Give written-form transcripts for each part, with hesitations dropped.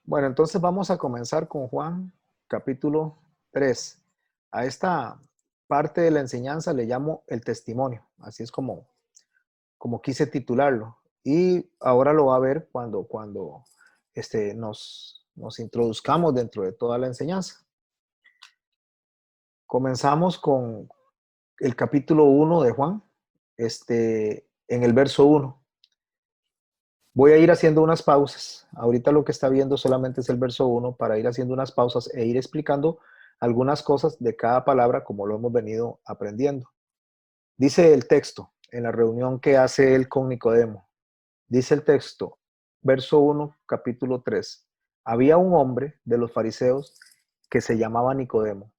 Bueno, entonces vamos a comenzar con Juan capítulo 3. A esta parte de la enseñanza le llamo el testimonio, así es como quise titularlo. Y ahora lo va a ver cuando nos introduzcamos dentro de toda la enseñanza. Comenzamos con el capítulo 1 de Juan, en el verso 1. Voy a ir haciendo unas pausas. Ahorita lo que está viendo solamente es el verso 1 para ir haciendo unas pausas e ir explicando algunas cosas de cada palabra como lo hemos venido aprendiendo. Dice el texto en la reunión que hace él con Nicodemo. Dice el texto, verso 1, capítulo 3. Había un hombre de los fariseos que se llamaba Nicodemo,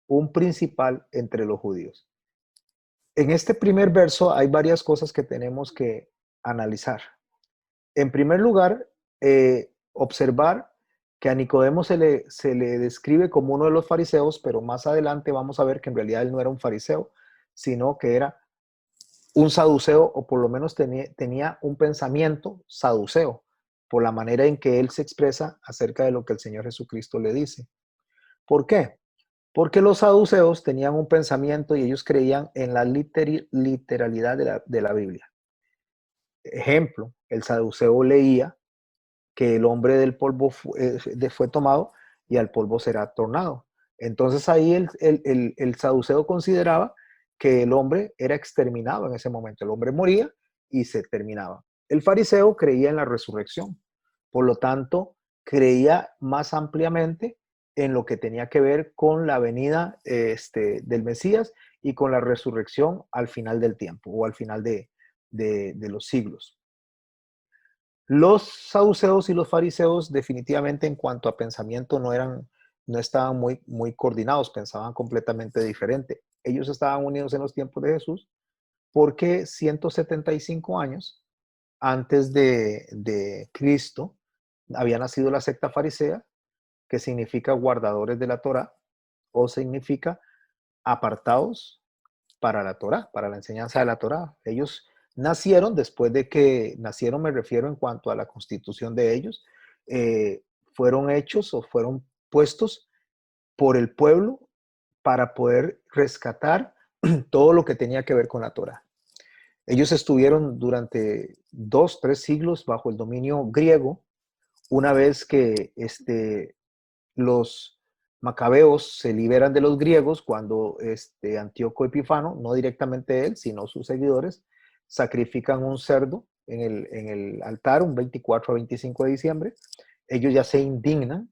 un principal entre los judíos. En este primer verso hay varias cosas que tenemos que analizar. En primer lugar, observar que a Nicodemo se le describe como uno de los fariseos, pero más adelante vamos a ver que en realidad él no era un fariseo, sino que era un saduceo, o por lo menos tenía un pensamiento saduceo, por la manera en que él se expresa acerca de lo que el Señor Jesucristo le dice. ¿Por qué? Porque los saduceos tenían un pensamiento y ellos creían en la literalidad de la Biblia. Ejemplo, el saduceo leía que el hombre del polvo fue tomado y al polvo será tornado. Entonces ahí el saduceo consideraba que el hombre era exterminado en ese momento. El hombre moría y se terminaba. El fariseo creía en la resurrección. Por lo tanto, creía más ampliamente en lo que tenía que ver con la venida del Mesías y con la resurrección al final del tiempo o al final de los siglos. Los saduceos y los fariseos definitivamente en cuanto a pensamiento no estaban muy coordinados, pensaban completamente diferente. Ellos estaban unidos en los tiempos de Jesús porque 175 años antes de Cristo había nacido la secta farisea, que significa guardadores de la Torá o significa apartados para la Torá, para la enseñanza de la Torá. Ellos nacieron después de que nacieron, me refiero en cuanto a la constitución de ellos, eh, fueron hechos o fueron puestos por el pueblo para poder rescatar todo lo que tenía que ver con la Torá. Ellos estuvieron durante 2, 3 siglos bajo el dominio griego, una vez que los macabeos se liberan de los griegos cuando Antíoco Epifano, no directamente él, sino sus seguidores, sacrifican un cerdo en el altar un 24 a 25 de diciembre. Ellos ya se indignan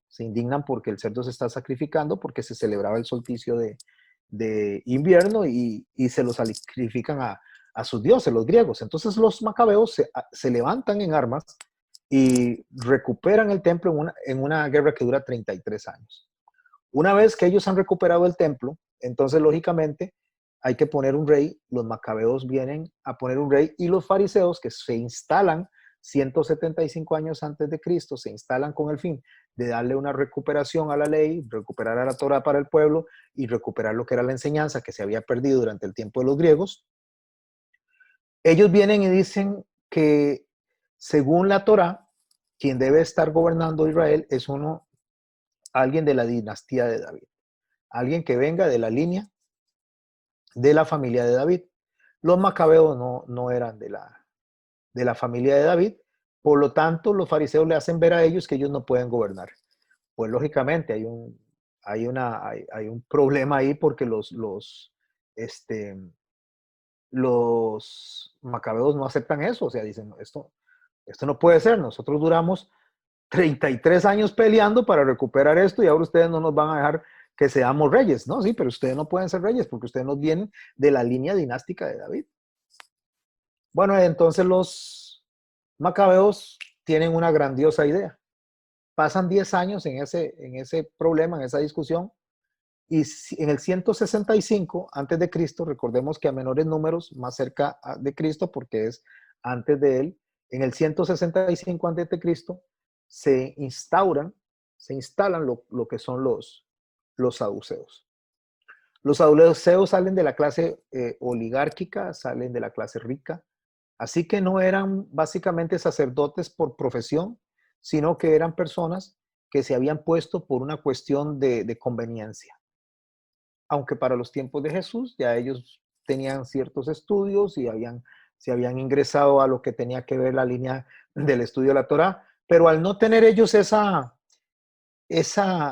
porque el cerdo se está sacrificando, porque se celebraba el solsticio de invierno y se lo sacrifican a sus dioses, los griegos. Entonces los macabeos se levantan en armas y recuperan el templo en una guerra que dura 33 años. Una vez que ellos han recuperado el templo, entonces lógicamente hay que poner un rey, los macabeos vienen a poner un rey y los fariseos que se instalan 175 años antes de Cristo, se instalan con el fin de darle una recuperación a la ley, recuperar a la Torah para el pueblo y recuperar lo que era la enseñanza que se había perdido durante el tiempo de los griegos. Ellos vienen y dicen que según la Torah, quien debe estar gobernando Israel es alguien de la dinastía de David, alguien que venga de la línea de la familia de David. Los macabeos no eran de la familia de David, por lo tanto los fariseos le hacen ver a ellos que ellos no pueden gobernar. Pues lógicamente hay un problema ahí porque los macabeos no aceptan eso, o sea, dicen, esto no puede ser, nosotros duramos 33 años peleando para recuperar esto y ahora ustedes no nos van a dejar que seamos reyes, ¿no? Sí, pero ustedes no pueden ser reyes porque ustedes no vienen de la línea dinástica de David. Bueno, entonces los macabeos tienen una grandiosa idea. Pasan 10 años en ese problema, en esa discusión, y en el 165 antes de Cristo, recordemos que a menores números, más cerca de Cristo, porque es antes de él, en el 165 antes de Cristo, se instalan lo que son los saduceos. Los saduceos salen de la clase oligárquica, salen de la clase rica, así que no eran básicamente sacerdotes por profesión, sino que eran personas que se habían puesto por una cuestión de conveniencia. Aunque para los tiempos de Jesús ya ellos tenían ciertos estudios y se habían ingresado a lo que tenía que ver la línea del estudio de la Torá, pero al no tener ellos esa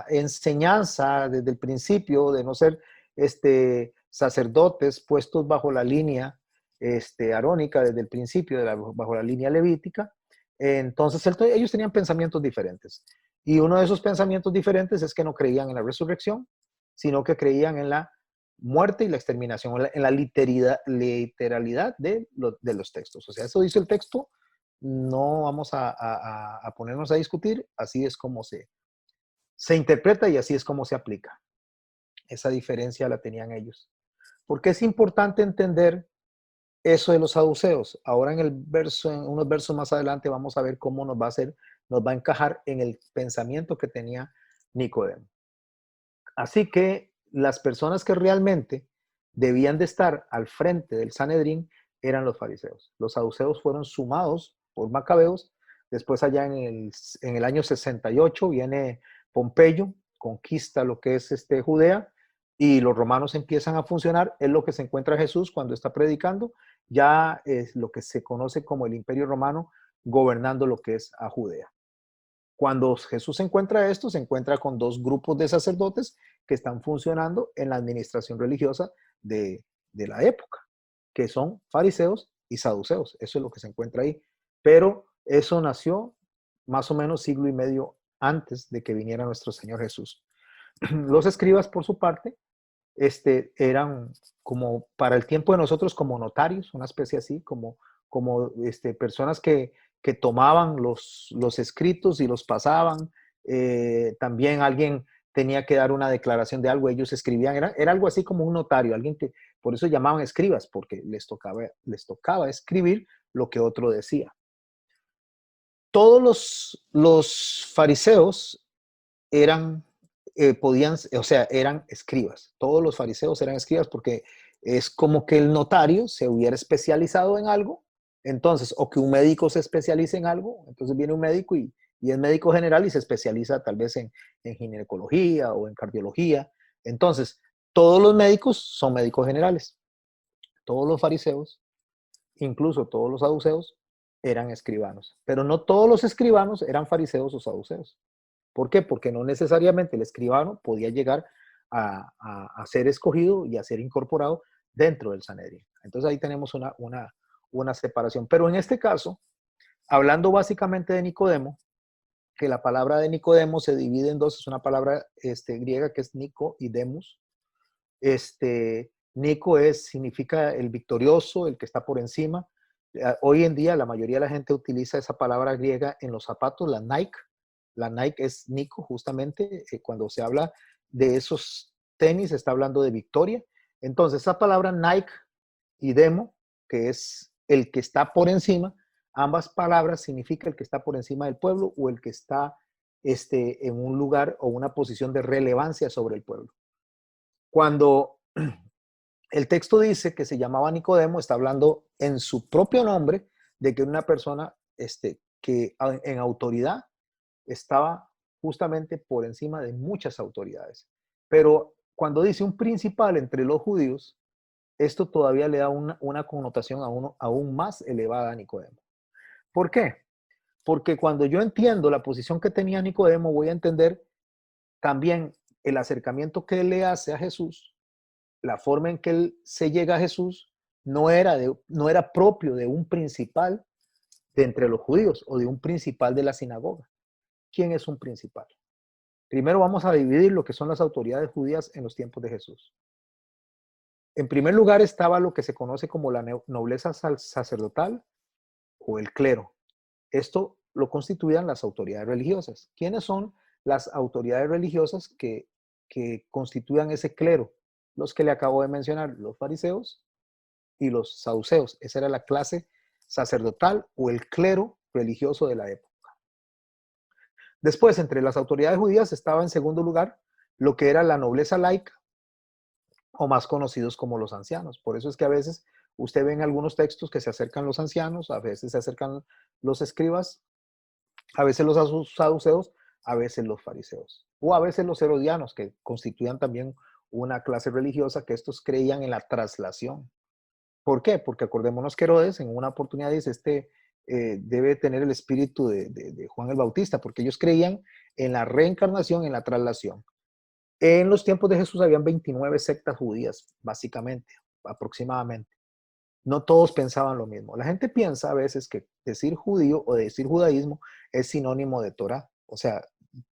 enseñanza desde el principio de no ser sacerdotes puestos bajo la línea arónica desde el principio, bajo la línea levítica, entonces ellos tenían pensamientos diferentes. Y uno de esos pensamientos diferentes es que no creían en la resurrección, sino que creían en la muerte y la exterminación, en la literalidad de los textos. O sea, eso dice el texto, no vamos a ponernos a discutir, así es como se interpreta y así es como se aplica. Esa diferencia la tenían ellos. Porque es importante entender eso de los saduceos. Ahora en unos versos más adelante vamos a ver cómo nos va a encajar en el pensamiento que tenía Nicodemo. Así que las personas que realmente debían de estar al frente del Sanedrín eran los fariseos. Los saduceos fueron sumados por Macabeos. Después allá en el año 68 viene Pompeyo, conquista lo que es Judea, y los romanos empiezan a funcionar. Es lo que se encuentra Jesús cuando está predicando. Ya es lo que se conoce como el Imperio Romano gobernando lo que es a Judea. Cuando Jesús encuentra esto, se encuentra con dos grupos de sacerdotes que están funcionando en la administración religiosa de la época, que son fariseos y saduceos. Eso es lo que se encuentra ahí. Pero eso nació más o menos siglo y medio antes de que viniera nuestro Señor Jesús. Los escribas, por su parte, eran como para el tiempo de nosotros como notarios, una especie así, como personas que tomaban los escritos y los pasaban. También alguien tenía que dar una declaración de algo, ellos escribían, era algo así como un notario, alguien que, por eso llamaban escribas, porque les tocaba escribir lo que otro decía. Todos los fariseos eran eran escribas. Todos los fariseos eran escribas porque es como que el notario se hubiera especializado en algo, entonces, o que un médico se especialice en algo, entonces viene un médico y es médico general y se especializa tal vez en ginecología o en cardiología. Entonces, todos los médicos son médicos generales. Todos los fariseos, incluso todos los saduceos, eran escribanos. Pero no todos los escribanos eran fariseos o saduceos. ¿Por qué? Porque no necesariamente el escribano podía llegar a ser escogido y a ser incorporado dentro del Sanedrín. Entonces ahí tenemos una separación. Pero en este caso, hablando básicamente de Nicodemo, que la palabra de Nicodemo se divide en dos, es una palabra griega que es Nico y Demos. Nico significa el victorioso, el que está por encima. Hoy en día la mayoría de la gente utiliza esa palabra griega en los zapatos, la Nike. La Nike es Nico, justamente, cuando se habla de esos tenis, se está hablando de victoria. Entonces, esa palabra Nike y Demo, que es el que está por encima, ambas palabras significan el que está por encima del pueblo o el que está en un lugar o una posición de relevancia sobre el pueblo. Cuando el texto dice que se llamaba Nicodemo, está hablando en su propio nombre de que una persona que en autoridad estaba justamente por encima de muchas autoridades. Pero cuando dice un principal entre los judíos, esto todavía le da una connotación aún más elevada a Nicodemo. ¿Por qué? Porque cuando yo entiendo la posición que tenía Nicodemo, voy a entender también el acercamiento que él le hace a Jesús, la forma en que él se llega a Jesús, no era propio de un principal de entre los judíos o de un principal de la sinagoga. ¿Quién es un principal? Primero vamos a dividir lo que son las autoridades judías en los tiempos de Jesús. En primer lugar estaba lo que se conoce como la nobleza sacerdotal o el clero. Esto lo constituían las autoridades religiosas. ¿Quiénes son las autoridades religiosas que constituían ese clero? Los que le acabo de mencionar, los fariseos y los saduceos. Esa era la clase sacerdotal o el clero religioso de la época. Después, entre las autoridades judías estaba en segundo lugar lo que era la nobleza laica, o más conocidos como los ancianos. Por eso es que a veces usted ve en algunos textos que se acercan los ancianos, a veces se acercan los escribas, a veces los saduceos, a veces los fariseos, o a veces los herodianos, que constituían también una clase religiosa, que estos creían en la traslación. ¿Por qué? Porque acordémonos que Herodes en una oportunidad dice, debe tener el espíritu de Juan el Bautista, porque ellos creían en la reencarnación, en la traslación. En los tiempos de Jesús habían 29 sectas judías, básicamente, aproximadamente. No todos pensaban lo mismo. La gente piensa a veces que decir judío o decir judaísmo es sinónimo de Torah. O sea,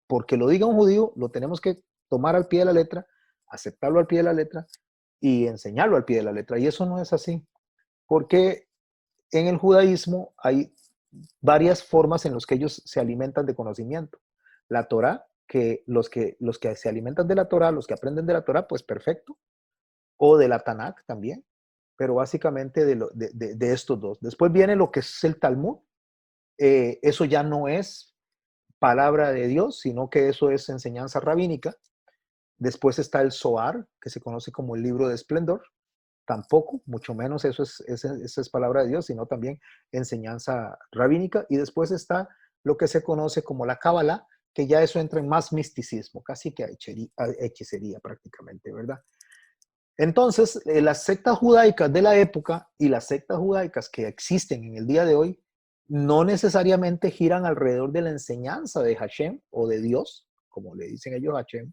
porque lo diga un judío, lo tenemos que tomar al pie de la letra, aceptarlo al pie de la letra y enseñarlo al pie de la letra. Y eso no es así, porque en el judaísmo hay varias formas en las que ellos se alimentan de conocimiento. La Torah, que los que se alimentan de la Torah, los que aprenden de la Torah, pues perfecto, o de la Tanakh también, pero básicamente de estos dos. Después viene lo que es el Talmud. Eso ya no es palabra de Dios, sino que eso es enseñanza rabínica. Después está el Zohar, que se conoce como el libro de esplendor. Tampoco, mucho menos eso es palabra de Dios, sino también enseñanza rabínica. Y después está lo que se conoce como la Cábala, que ya eso entra en más misticismo, casi que hechicería prácticamente, ¿verdad? Entonces, las sectas judaicas de la época y las sectas judaicas que existen en el día de hoy no necesariamente giran alrededor de la enseñanza de Hashem o de Dios, como le dicen ellos Hashem,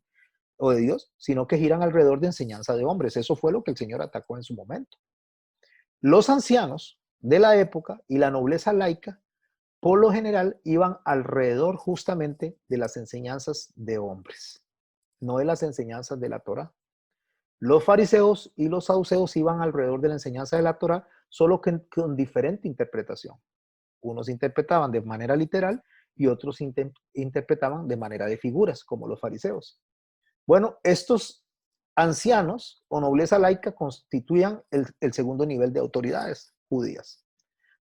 o de Dios, sino que giran alrededor de enseñanza de hombres. Eso fue lo que el Señor atacó en su momento. Los ancianos de la época y la nobleza laica, por lo general, iban alrededor justamente de las enseñanzas de hombres, no de las enseñanzas de la Torah. Los fariseos y los saduceos iban alrededor de la enseñanza de la Torah, solo que con diferente interpretación. Unos interpretaban de manera literal y otros interpretaban de manera de figuras, como los fariseos. Bueno, estos ancianos o nobleza laica constituían el segundo nivel de autoridades judías.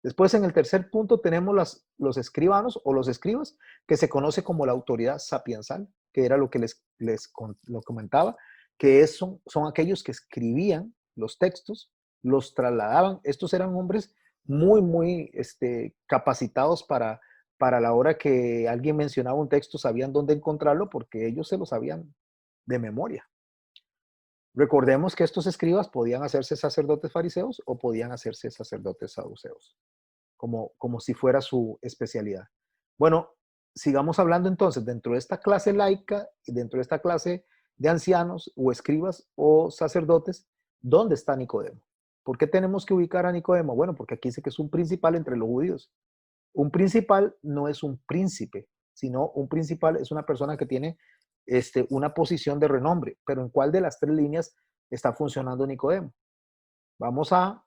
Después, en el tercer punto, tenemos los escribanos o los escribas, que se conoce como la autoridad sapiensal, que era lo que lo comentaba, que son aquellos que escribían los textos, los trasladaban. Estos eran hombres muy capacitados para la hora que alguien mencionaba un texto, sabían dónde encontrarlo porque ellos se lo sabían de memoria. Recordemos que estos escribas podían hacerse sacerdotes fariseos o podían hacerse sacerdotes saduceos, como si fuera su especialidad. Bueno, sigamos hablando entonces dentro de esta clase laica y dentro de esta clase de ancianos o escribas o sacerdotes, ¿dónde está Nicodemo? ¿Por qué tenemos que ubicar a Nicodemo? Bueno, porque aquí dice que es un principal entre los judíos. Un principal no es un príncipe, sino un principal es una persona que tiene una posición de renombre. Pero ¿en cuál de las tres líneas está funcionando Nicodemo? Vamos a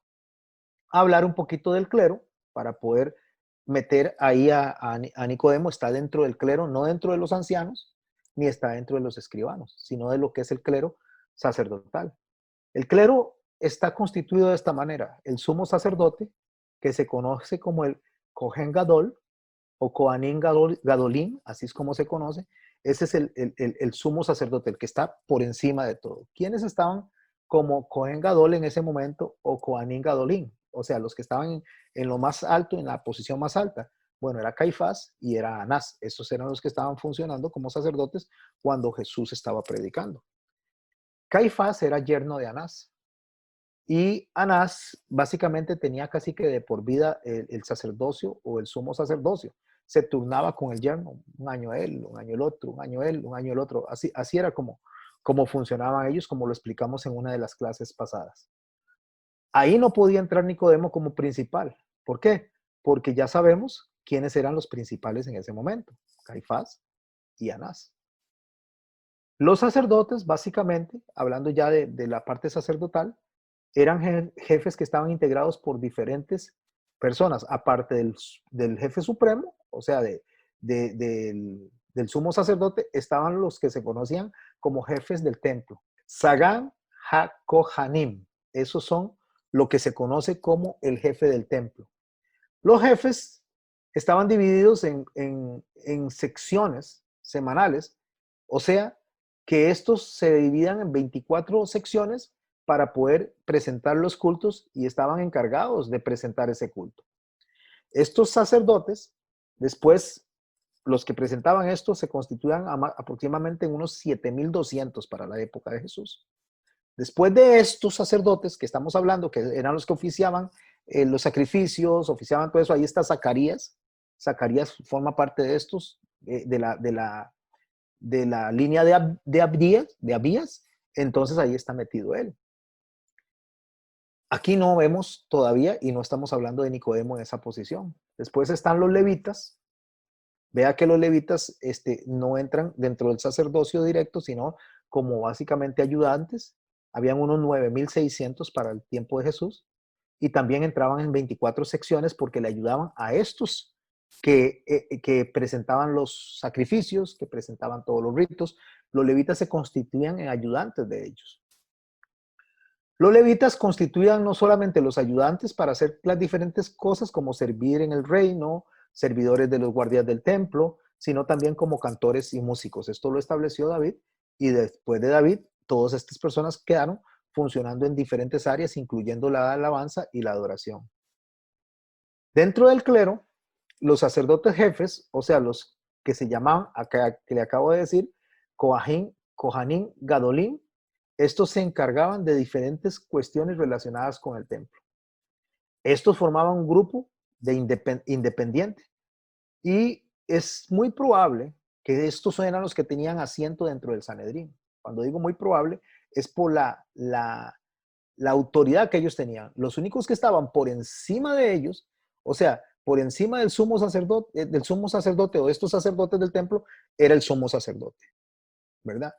hablar un poquito del clero para poder meter ahí a Nicodemo. Está dentro del clero, no dentro de los ancianos, ni está dentro de los escribanos, sino de lo que es el clero sacerdotal. El clero está constituido de esta manera. El sumo sacerdote, que se conoce como el Cohen Gadol o Kohanim Gadolim, así es como se conoce. Ese es el sumo sacerdote, el que está por encima de todo. ¿Quiénes estaban como Cohen Gadol en ese momento o Kohanim Gadolim? O sea, los que estaban en lo más alto, en la posición más alta. Bueno, era Caifás y era Anás. Estos eran los que estaban funcionando como sacerdotes cuando Jesús estaba predicando. Caifás era yerno de Anás. Y Anás básicamente tenía casi que de por vida el sacerdocio o el sumo sacerdocio. Se turnaba con el yerno, un año él, un año el otro, un año él, un año el otro. Así era como funcionaban ellos, como lo explicamos en una de las clases pasadas. Ahí no podía entrar Nicodemo como principal. ¿Por qué? Porque ya sabemos quiénes eran los principales en ese momento, Caifás y Anás. Los sacerdotes, básicamente, hablando ya de la parte sacerdotal, eran jefes que estaban integrados por diferentes personas, aparte del jefe supremo, o sea, del sumo sacerdote, estaban los que se conocían como jefes del templo. Sagan HaKohanim, esos son lo que se conoce como el jefe del templo. Los jefes estaban divididos en secciones semanales, o sea, que estos se dividían en 24 secciones para poder presentar los cultos y estaban encargados de presentar ese culto. Estos sacerdotes después los que presentaban esto se constituían aproximadamente en unos 7.200 para la época de Jesús. Después de estos sacerdotes que estamos hablando, que eran los que oficiaban los sacrificios, oficiaban todo eso, ahí está Zacarías. Zacarías forma parte de estos, de la línea de Abías, entonces ahí está metido él. Aquí no vemos todavía y no estamos hablando de Nicodemo en esa posición. Después están los levitas. Vea que los levitas no entran dentro del sacerdocio directo, sino como básicamente ayudantes. Habían unos 9.600 para el tiempo de Jesús y también entraban en 24 secciones porque le ayudaban a estos que presentaban los sacrificios, que presentaban todos los ritos. Los levitas se constituían en ayudantes de ellos. Los levitas constituían no solamente los ayudantes para hacer las diferentes cosas como servir en el reino, servidores de los guardias del templo, sino también como cantores y músicos. Esto lo estableció David y después de David, todas estas personas quedaron funcionando en diferentes áreas, incluyendo la alabanza y la adoración. Dentro del clero, los sacerdotes jefes, o sea, los que se llamaban, que le acabo de decir, Kohanim, Gadolim, estos se encargaban de diferentes cuestiones relacionadas con el templo. Estos formaban un grupo de independiente y es muy probable que estos eran los que tenían asiento dentro del Sanedrín. Cuando digo muy probable, es por la autoridad que ellos tenían. Los únicos que estaban por encima de ellos, o sea, por encima del sumo sacerdote o de estos sacerdotes del templo, era el sumo sacerdote, ¿verdad?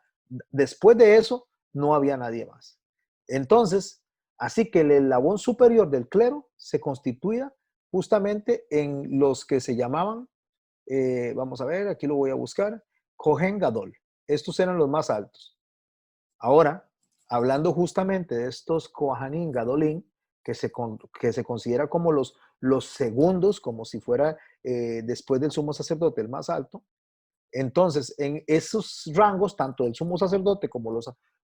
Después de eso, no había nadie más. Entonces, así que el eslabón superior del clero se constituía justamente en los que se llamaban, vamos a ver, aquí lo voy a buscar, Kohen Gadol. Estos eran los más altos. Ahora, hablando justamente de estos Kohanim Gadolim, que se considera como los segundos, como si fuera después del sumo sacerdote el más alto. Entonces, en esos rangos, tanto el sumo sacerdote como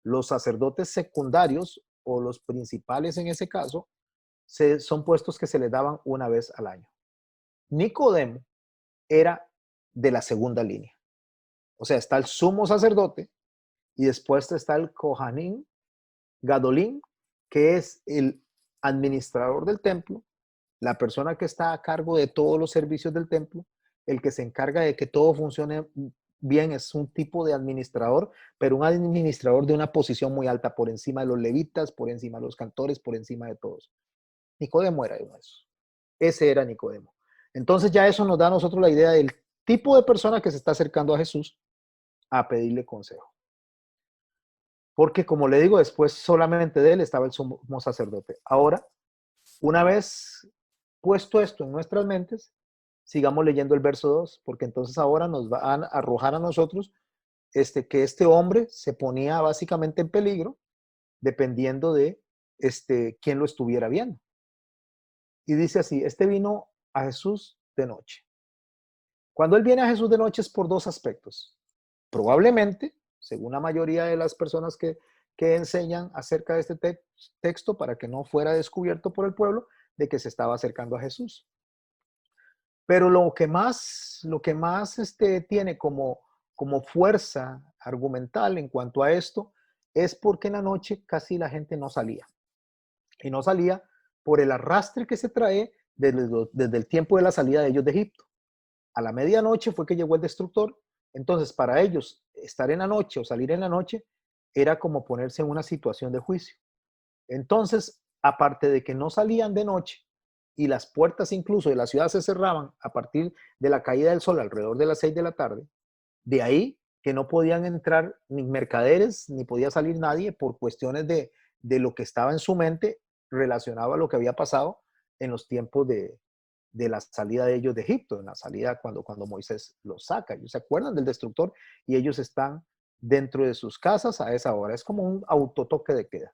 los sacerdotes secundarios o los principales en ese caso, son puestos que se les daban una vez al año. Nicodemo era de la segunda línea. O sea, está el sumo sacerdote y después está el Kohanim Gadolim, que es el administrador del templo, la persona que está a cargo de todos los servicios del templo, el que se encarga de que todo funcione bien, es un tipo de administrador, pero un administrador de una posición muy alta, por encima de los levitas, por encima de los cantores, por encima de todos. Nicodemo era uno de esos. Ese era Nicodemo. Entonces ya eso nos da a nosotros la idea del tipo de persona que se está acercando a Jesús a pedirle consejo. Porque como le digo, después solamente de él estaba el sumo sacerdote. Ahora, una vez puesto esto en nuestras mentes, sigamos leyendo el verso 2, porque entonces ahora nos va a arrojar a nosotros que este hombre se ponía básicamente en peligro dependiendo de quién lo estuviera viendo. Y dice así, vino a Jesús de noche. Cuando él viene a Jesús de noche es por dos aspectos. Probablemente, según la mayoría de las personas que enseñan acerca de este texto, para que no fuera descubierto por el pueblo, de que se estaba acercando a Jesús. Pero lo que más tiene como fuerza argumental en cuanto a esto es porque en la noche casi la gente no salía. Y no salía por el arrastre que se trae desde el tiempo de la salida de ellos de Egipto. A la medianoche fue que llegó el destructor. Entonces, para ellos, estar en la noche o salir en la noche era como ponerse en una situación de juicio. Entonces, aparte de que no salían de noche y las puertas incluso de la ciudad se cerraban a partir de la caída del sol alrededor de las 6 de la tarde, de ahí que no podían entrar ni mercaderes ni podía salir nadie por cuestiones de lo que estaba en su mente relacionado a lo que había pasado en los tiempos de la salida de ellos de Egipto, en la salida cuando Moisés los saca. Ellos se acuerdan del destructor y ellos están dentro de sus casas a esa hora. Es como un autotoque de queda.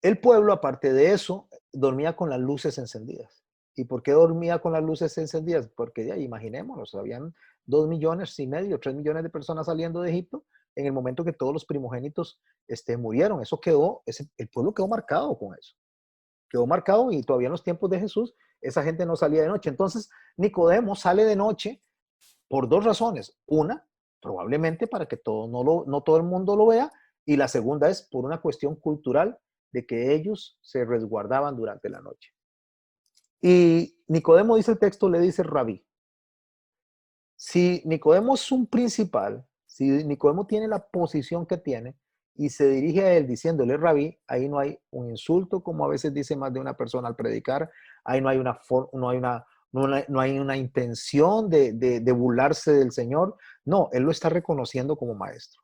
El pueblo, aparte de eso, dormía con las luces encendidas. ¿Y por qué dormía con las luces encendidas? Porque ya imaginémonos, habían 2,5 millones, 3 millones de personas saliendo de Egipto en el momento que todos los primogénitos murieron. Eso quedó, el pueblo quedó marcado con eso. Quedó marcado y todavía en los tiempos de Jesús esa gente no salía de noche. Entonces, Nicodemo sale de noche por dos razones. Una, probablemente para que no todo el mundo lo vea, y la segunda es por una cuestión cultural de que ellos se resguardaban durante la noche. Y Nicodemo, dice el texto, le dice rabí. Si Nicodemo es un principal, si Nicodemo tiene la posición que tiene y se dirige a él diciéndole rabí, ahí no hay un insulto, como a veces dice más de una persona al predicar, ahí no hay una intención de burlarse del Señor. No, él lo está reconociendo como maestro.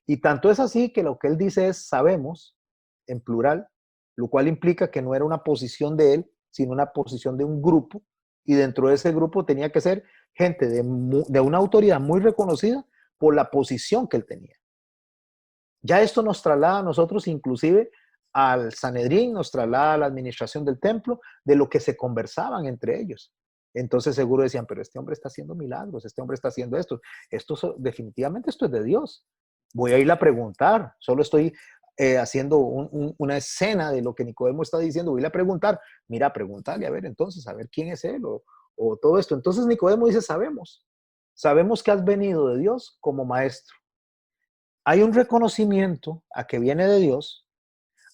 Y tanto es así que lo que él dice es sabemos, en plural, lo cual implica que no era una posición de él, sino una posición de un grupo, y dentro de ese grupo tenía que ser gente de una autoridad muy reconocida por la posición que él tenía. Ya esto nos traslada a nosotros inclusive al Sanedrín, nos traslada a la administración del templo, de lo que se conversaban entre ellos. Entonces seguro decían, pero este hombre está haciendo milagros, este hombre está haciendo definitivamente esto es de Dios. Voy a ir a preguntar, solo estoy haciendo una escena de lo que Nicodemo está diciendo, voy a ir a preguntar, mira, preguntarle, a ver entonces, a ver quién es él o todo esto. Entonces Nicodemo dice, sabemos que has venido de Dios como maestro. Hay un reconocimiento a que viene de Dios,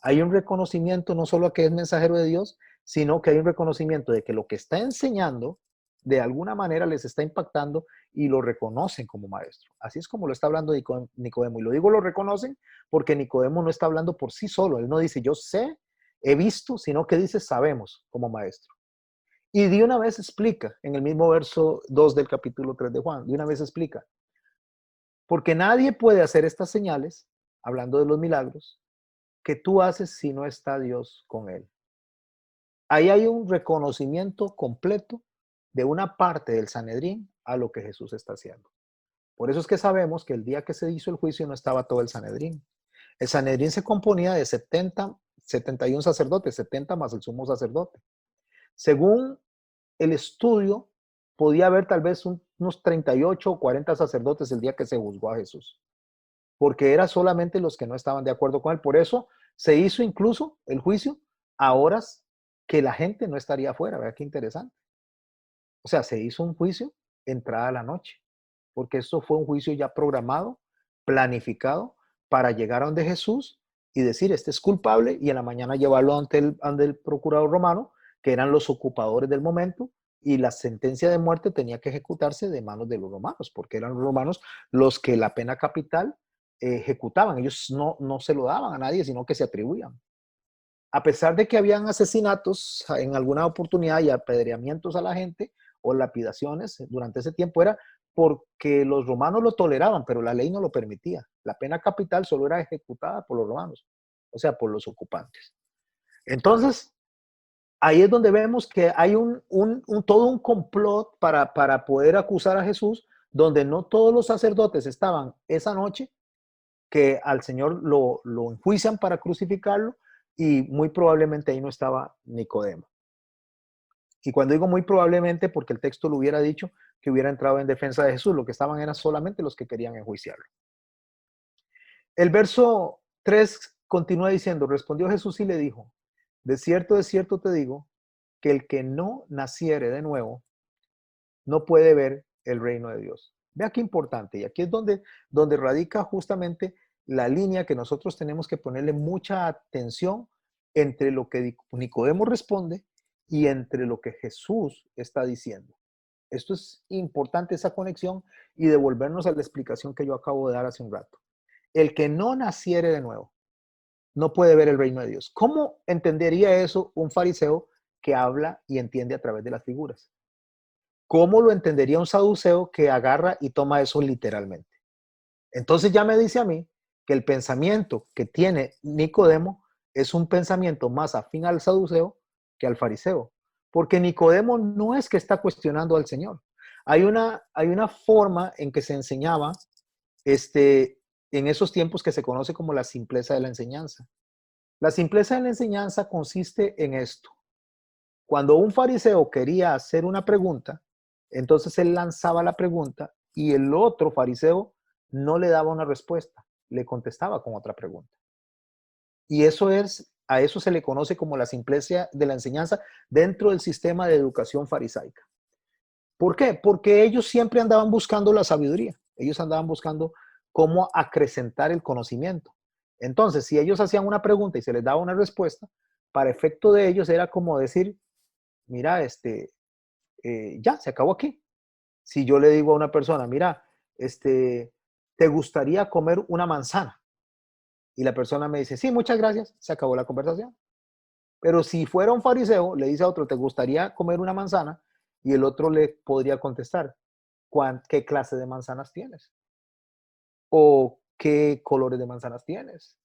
hay un reconocimiento no solo a que es mensajero de Dios, sino que hay un reconocimiento de que lo que está enseñando de alguna manera les está impactando y lo reconocen como maestro. Así es como lo está hablando Nicodemo. Y lo digo, lo reconocen porque Nicodemo no está hablando por sí solo. Él no dice yo sé, he visto, sino que dice sabemos como maestro. Y de una vez explica, en el mismo verso 2 del capítulo 3 de Juan, de una vez explica, porque nadie puede hacer estas señales, hablando de los milagros, que tú haces si no está Dios con él. Ahí hay un reconocimiento completo de una parte del Sanedrín a lo que Jesús está haciendo. Por eso es que sabemos que el día que se hizo el juicio no estaba todo el Sanedrín. El Sanedrín se componía de 71 sacerdotes, 70 más el sumo sacerdote. Según el estudio, podía haber tal vez unos 38 o 40 sacerdotes el día que se juzgó a Jesús, porque eran solamente los que no estaban de acuerdo con él. Por eso se hizo incluso el juicio a horas que la gente no estaría afuera. Vea qué interesante. O sea, se hizo un juicio entrada la noche, porque esto fue un juicio ya programado, planificado, para llegar a donde Jesús y decir, este es culpable, y en la mañana llevarlo ante el procurador romano, que eran los ocupadores del momento, y la sentencia de muerte tenía que ejecutarse de manos de los romanos, porque eran los romanos los que la pena capital ejecutaban. Ellos no se lo daban a nadie, sino que se atribuían. A pesar de que habían asesinatos en alguna oportunidad y apedreamientos a la gente o lapidaciones durante ese tiempo, era porque los romanos lo toleraban, pero la ley no lo permitía. La pena capital solo era ejecutada por los romanos, o sea, por los ocupantes. Entonces, ahí es donde vemos que hay todo un complot para poder acusar a Jesús, donde no todos los sacerdotes estaban esa noche, que al Señor lo enjuician para crucificarlo, y muy probablemente ahí no estaba Nicodemo. Y cuando digo muy probablemente, porque el texto lo hubiera dicho que hubiera entrado en defensa de Jesús, lo que estaban eran solamente los que querían enjuiciarlo. El verso 3 continúa diciendo, respondió Jesús y le dijo, de cierto te digo, que el que no naciere de nuevo no puede ver el reino de Dios. Vea qué importante, y aquí es donde radica justamente la línea que nosotros tenemos que ponerle mucha atención entre lo que Nicodemo responde y entre lo que Jesús está diciendo. Esto es importante, esa conexión, y devolvernos a la explicación que yo acabo de dar hace un rato. El que no naciere de nuevo no puede ver el reino de Dios. ¿Cómo entendería eso un fariseo que habla y entiende a través de las figuras? ¿Cómo lo entendería un saduceo que agarra y toma eso literalmente? Entonces ya me dice a mí que el pensamiento que tiene Nicodemo es un pensamiento más afín al saduceo que al fariseo, porque Nicodemo no es que está cuestionando al Señor. Hay una forma en que se enseñaba en esos tiempos que se conoce como la simpleza de la enseñanza. La simpleza de la enseñanza consiste en esto. Cuando un fariseo quería hacer una pregunta, entonces él lanzaba la pregunta y el otro fariseo no le daba una respuesta, le contestaba con otra pregunta. Y eso es A eso se le conoce como la simpleza de la enseñanza dentro del sistema de educación farisaica. ¿Por qué? Porque ellos siempre andaban buscando la sabiduría. Ellos andaban buscando cómo acrecentar el conocimiento. Entonces, si ellos hacían una pregunta y se les daba una respuesta, para efecto de ellos era como decir, mira, ya, se acabó aquí. Si yo le digo a una persona, mira, ¿te gustaría comer una manzana? Y la persona me dice, sí, muchas gracias, se acabó la conversación. Pero si fuera un fariseo, le dice a otro, ¿te gustaría comer una manzana? Y el otro le podría contestar, ¿qué clase de manzanas tienes? ¿O qué colores de manzanas tienes?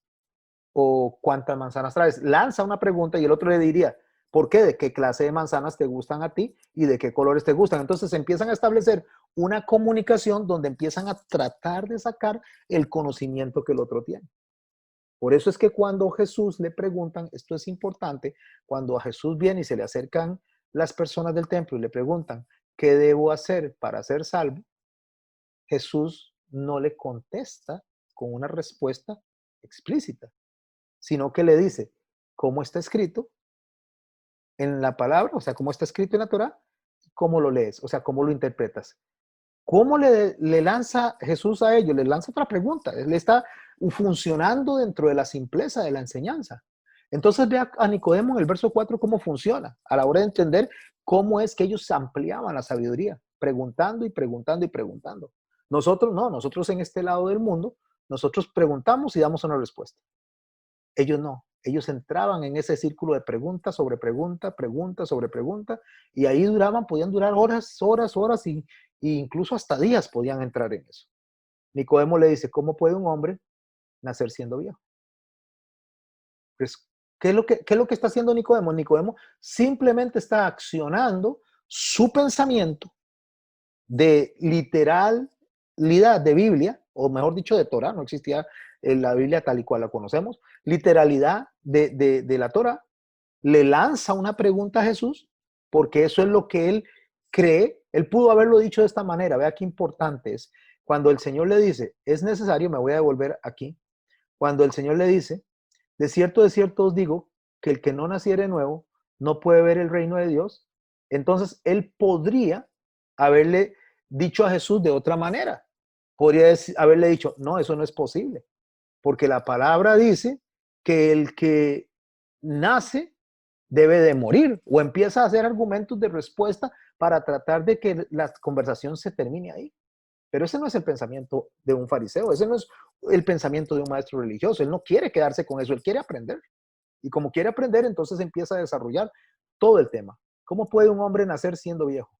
¿O cuántas manzanas traes? Lanza una pregunta y el otro le diría, ¿por qué? ¿De qué clase de manzanas te gustan a ti y de qué colores te gustan? Entonces empiezan a establecer una comunicación donde empiezan a tratar de sacar el conocimiento que el otro tiene. Por eso es que cuando Jesús le preguntan, esto es importante, cuando a Jesús viene y se le acercan las personas del templo y le preguntan, ¿qué debo hacer para ser salvo? Jesús no le contesta con una respuesta explícita, sino que le dice, ¿cómo está escrito en la palabra? O sea, ¿cómo está escrito en la Torá? ¿Cómo lo lees? O sea, ¿cómo lo interpretas? ¿Cómo le lanza Jesús a ellos? Le lanza otra pregunta. Él está funcionando dentro de la simpleza de la enseñanza. Entonces ve a Nicodemo en el verso 4 cómo funciona a la hora de entender cómo es que ellos ampliaban la sabiduría, preguntando y preguntando y preguntando. Nosotros no, nosotros en este lado del mundo, nosotros preguntamos y damos una respuesta. Ellos no, ellos entraban en ese círculo de pregunta sobre pregunta, pregunta sobre pregunta, y ahí podían durar horas, horas, horas, y incluso hasta días podían entrar en eso. Nicodemo le dice, ¿cómo puede un hombre nacer siendo viejo? Pues, qué es lo que está haciendo Nicodemo? Nicodemo simplemente está accionando su pensamiento de literalidad de Biblia, o mejor dicho, de Torah, no existía la Biblia tal y cual la conocemos, literalidad de la Torah, le lanza una pregunta a Jesús, porque eso es lo que él cree. Él pudo haberlo dicho de esta manera, vea qué importante es. Cuando el Señor le dice, es necesario, me voy a devolver aquí, cuando el Señor le dice, de cierto os digo, que el que no naciere de nuevo no puede ver el reino de Dios, entonces él podría haberle dicho a Jesús de otra manera. Podría haberle dicho, no, eso no es posible, porque la palabra dice que el que nace debe de morir, o empieza a hacer argumentos de respuesta para tratar de que la conversación se termine ahí. Pero ese no es el pensamiento de un fariseo, ese no es el pensamiento de un maestro religioso. Él no quiere quedarse con eso, él quiere aprender. Y como quiere aprender, entonces empieza a desarrollar todo el tema. ¿Cómo puede un hombre nacer siendo viejo?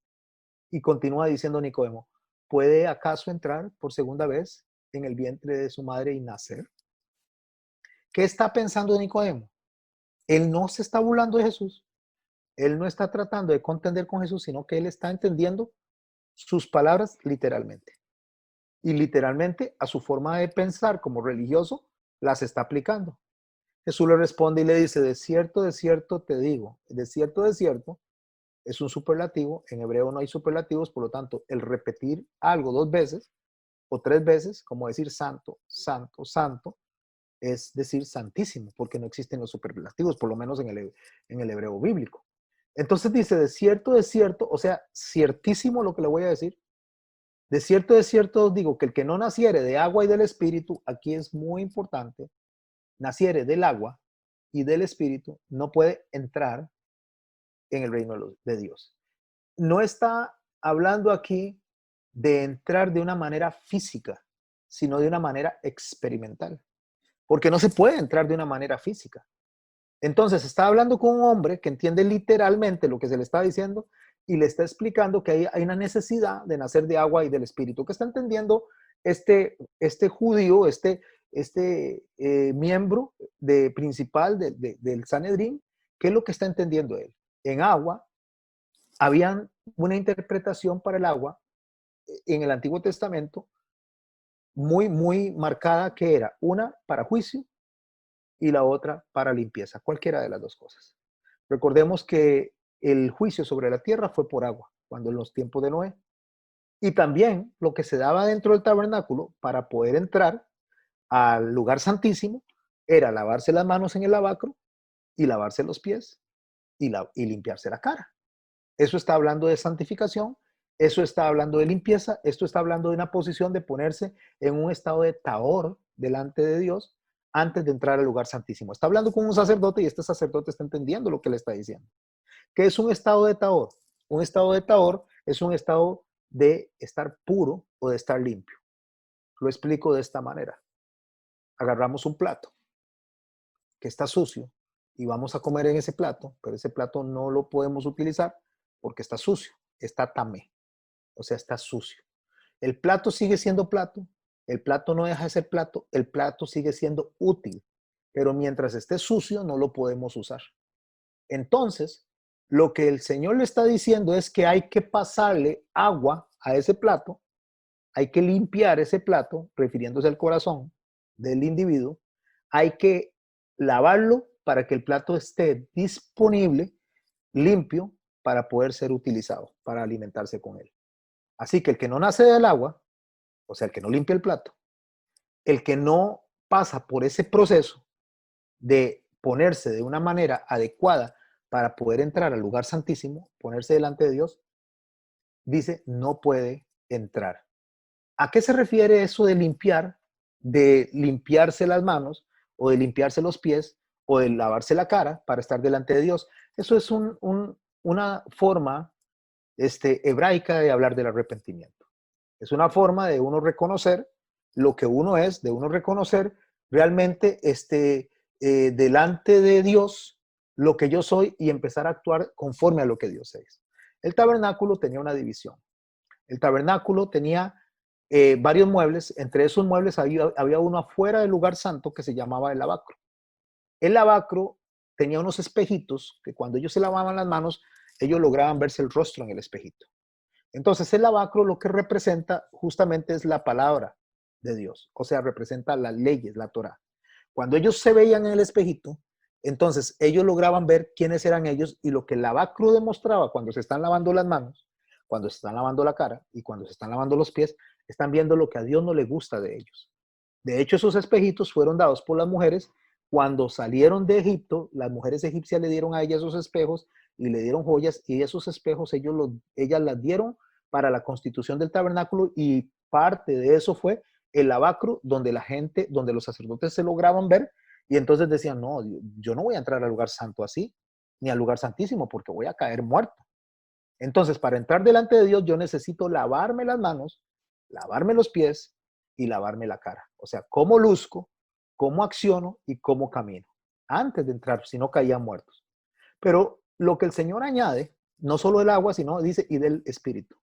Y continúa diciendo Nicodemo, ¿puede acaso entrar por segunda vez en el vientre de su madre y nacer? ¿Qué está pensando Nicodemo? Él no se está burlando de Jesús. Él no está tratando de contender con Jesús, sino que él está entendiendo sus palabras literalmente. Y literalmente a su forma de pensar como religioso las está aplicando. Jesús le responde y le dice, de cierto te digo, de cierto es un superlativo, en hebreo no hay superlativos, por lo tanto el repetir algo dos veces o tres veces, como decir santo, santo, santo, es decir santísimo, porque no existen los superlativos, por lo menos en el hebreo bíblico. Entonces dice, de cierto, o sea, ciertísimo lo que le voy a decir. De cierto os digo que el que no naciere de agua y del espíritu, aquí es muy importante, naciere del agua y del espíritu, no puede entrar en el reino de Dios. No está hablando aquí de entrar de una manera física, sino de una manera experimental, porque no se puede entrar de una manera física. Entonces está hablando con un hombre que entiende literalmente lo que se le está diciendo y le está explicando que hay una necesidad de nacer de agua y del espíritu. ¿Qué está entendiendo este judío, miembro principal del Sanedrín? ¿Qué es lo que está entendiendo él? En agua, habían una interpretación para el agua en el Antiguo Testamento muy, muy marcada, que era una para juicio y la otra para limpieza, cualquiera de las dos cosas. Recordemos que el juicio sobre la tierra fue por agua, cuando en los tiempos de Noé. Y también lo que se daba dentro del tabernáculo para poder entrar al lugar santísimo era lavarse las manos en el lavacro y lavarse los pies y limpiarse la cara. Eso está hablando de santificación, eso está hablando de limpieza, esto está hablando de una posición de ponerse en un estado de tahor delante de Dios antes de entrar al lugar santísimo. Está hablando con un sacerdote y este sacerdote está entendiendo lo que le está diciendo. ¿Qué es un estado de tahor? Un estado de tahor es un estado de estar puro o de estar limpio. Lo explico de esta manera. Agarramos un plato que está sucio y vamos a comer en ese plato, pero ese plato no lo podemos utilizar porque está sucio, está tamé, o sea, está sucio. El plato sigue siendo plato, el plato no deja de ser plato, el plato sigue siendo útil, pero mientras esté sucio no lo podemos usar. Entonces, lo que el Señor le está diciendo es que hay que pasarle agua a ese plato, hay que limpiar ese plato, refiriéndose al corazón del individuo, hay que lavarlo para que el plato esté disponible, limpio, para poder ser utilizado, para alimentarse con él. Así que el que no nace del agua, o sea, el que no limpia el plato, el que no pasa por ese proceso de ponerse de una manera adecuada para poder entrar al lugar santísimo, ponerse delante de Dios, dice, no puede entrar. ¿A qué se refiere eso de limpiar? De limpiarse las manos o de limpiarse los pies o de lavarse la cara para estar delante de Dios. Eso es una forma hebraica de hablar del arrepentimiento. Es una forma de uno reconocer lo que uno es, de uno reconocer realmente delante de Dios lo que yo soy y empezar a actuar conforme a lo que Dios es. El tabernáculo tenía una división. El tabernáculo tenía varios muebles. Entre esos muebles había uno afuera del lugar santo que se llamaba el lavacro. El lavacro tenía unos espejitos que cuando ellos se lavaban las manos, ellos lograban verse el rostro en el espejito. Entonces el lavacro lo que representa justamente es la palabra de Dios, o sea, representa las leyes, la Torá. Cuando ellos se veían en el espejito, entonces ellos lograban ver quiénes eran ellos y lo que el lavacro demostraba cuando se están lavando las manos, cuando se están lavando la cara y cuando se están lavando los pies, están viendo lo que a Dios no le gusta de ellos. De hecho, esos espejitos fueron dados por las mujeres cuando salieron de Egipto. Las mujeres egipcias le dieron a ellas esos espejos y le dieron joyas, y esos espejos ellas las dieron para la constitución del tabernáculo, y parte de eso fue el lavacro donde la gente, donde los sacerdotes se lograban ver, y entonces decían, no, yo no voy a entrar al lugar santo así, ni al lugar santísimo, porque voy a caer muerto. Entonces, para entrar delante de Dios, yo necesito lavarme las manos, lavarme los pies y lavarme la cara. O sea, cómo luzco, cómo acciono y cómo camino. Antes de entrar, si no caían muertos. Pero lo que el Señor añade, no solo el agua, sino dice, y del Espíritu.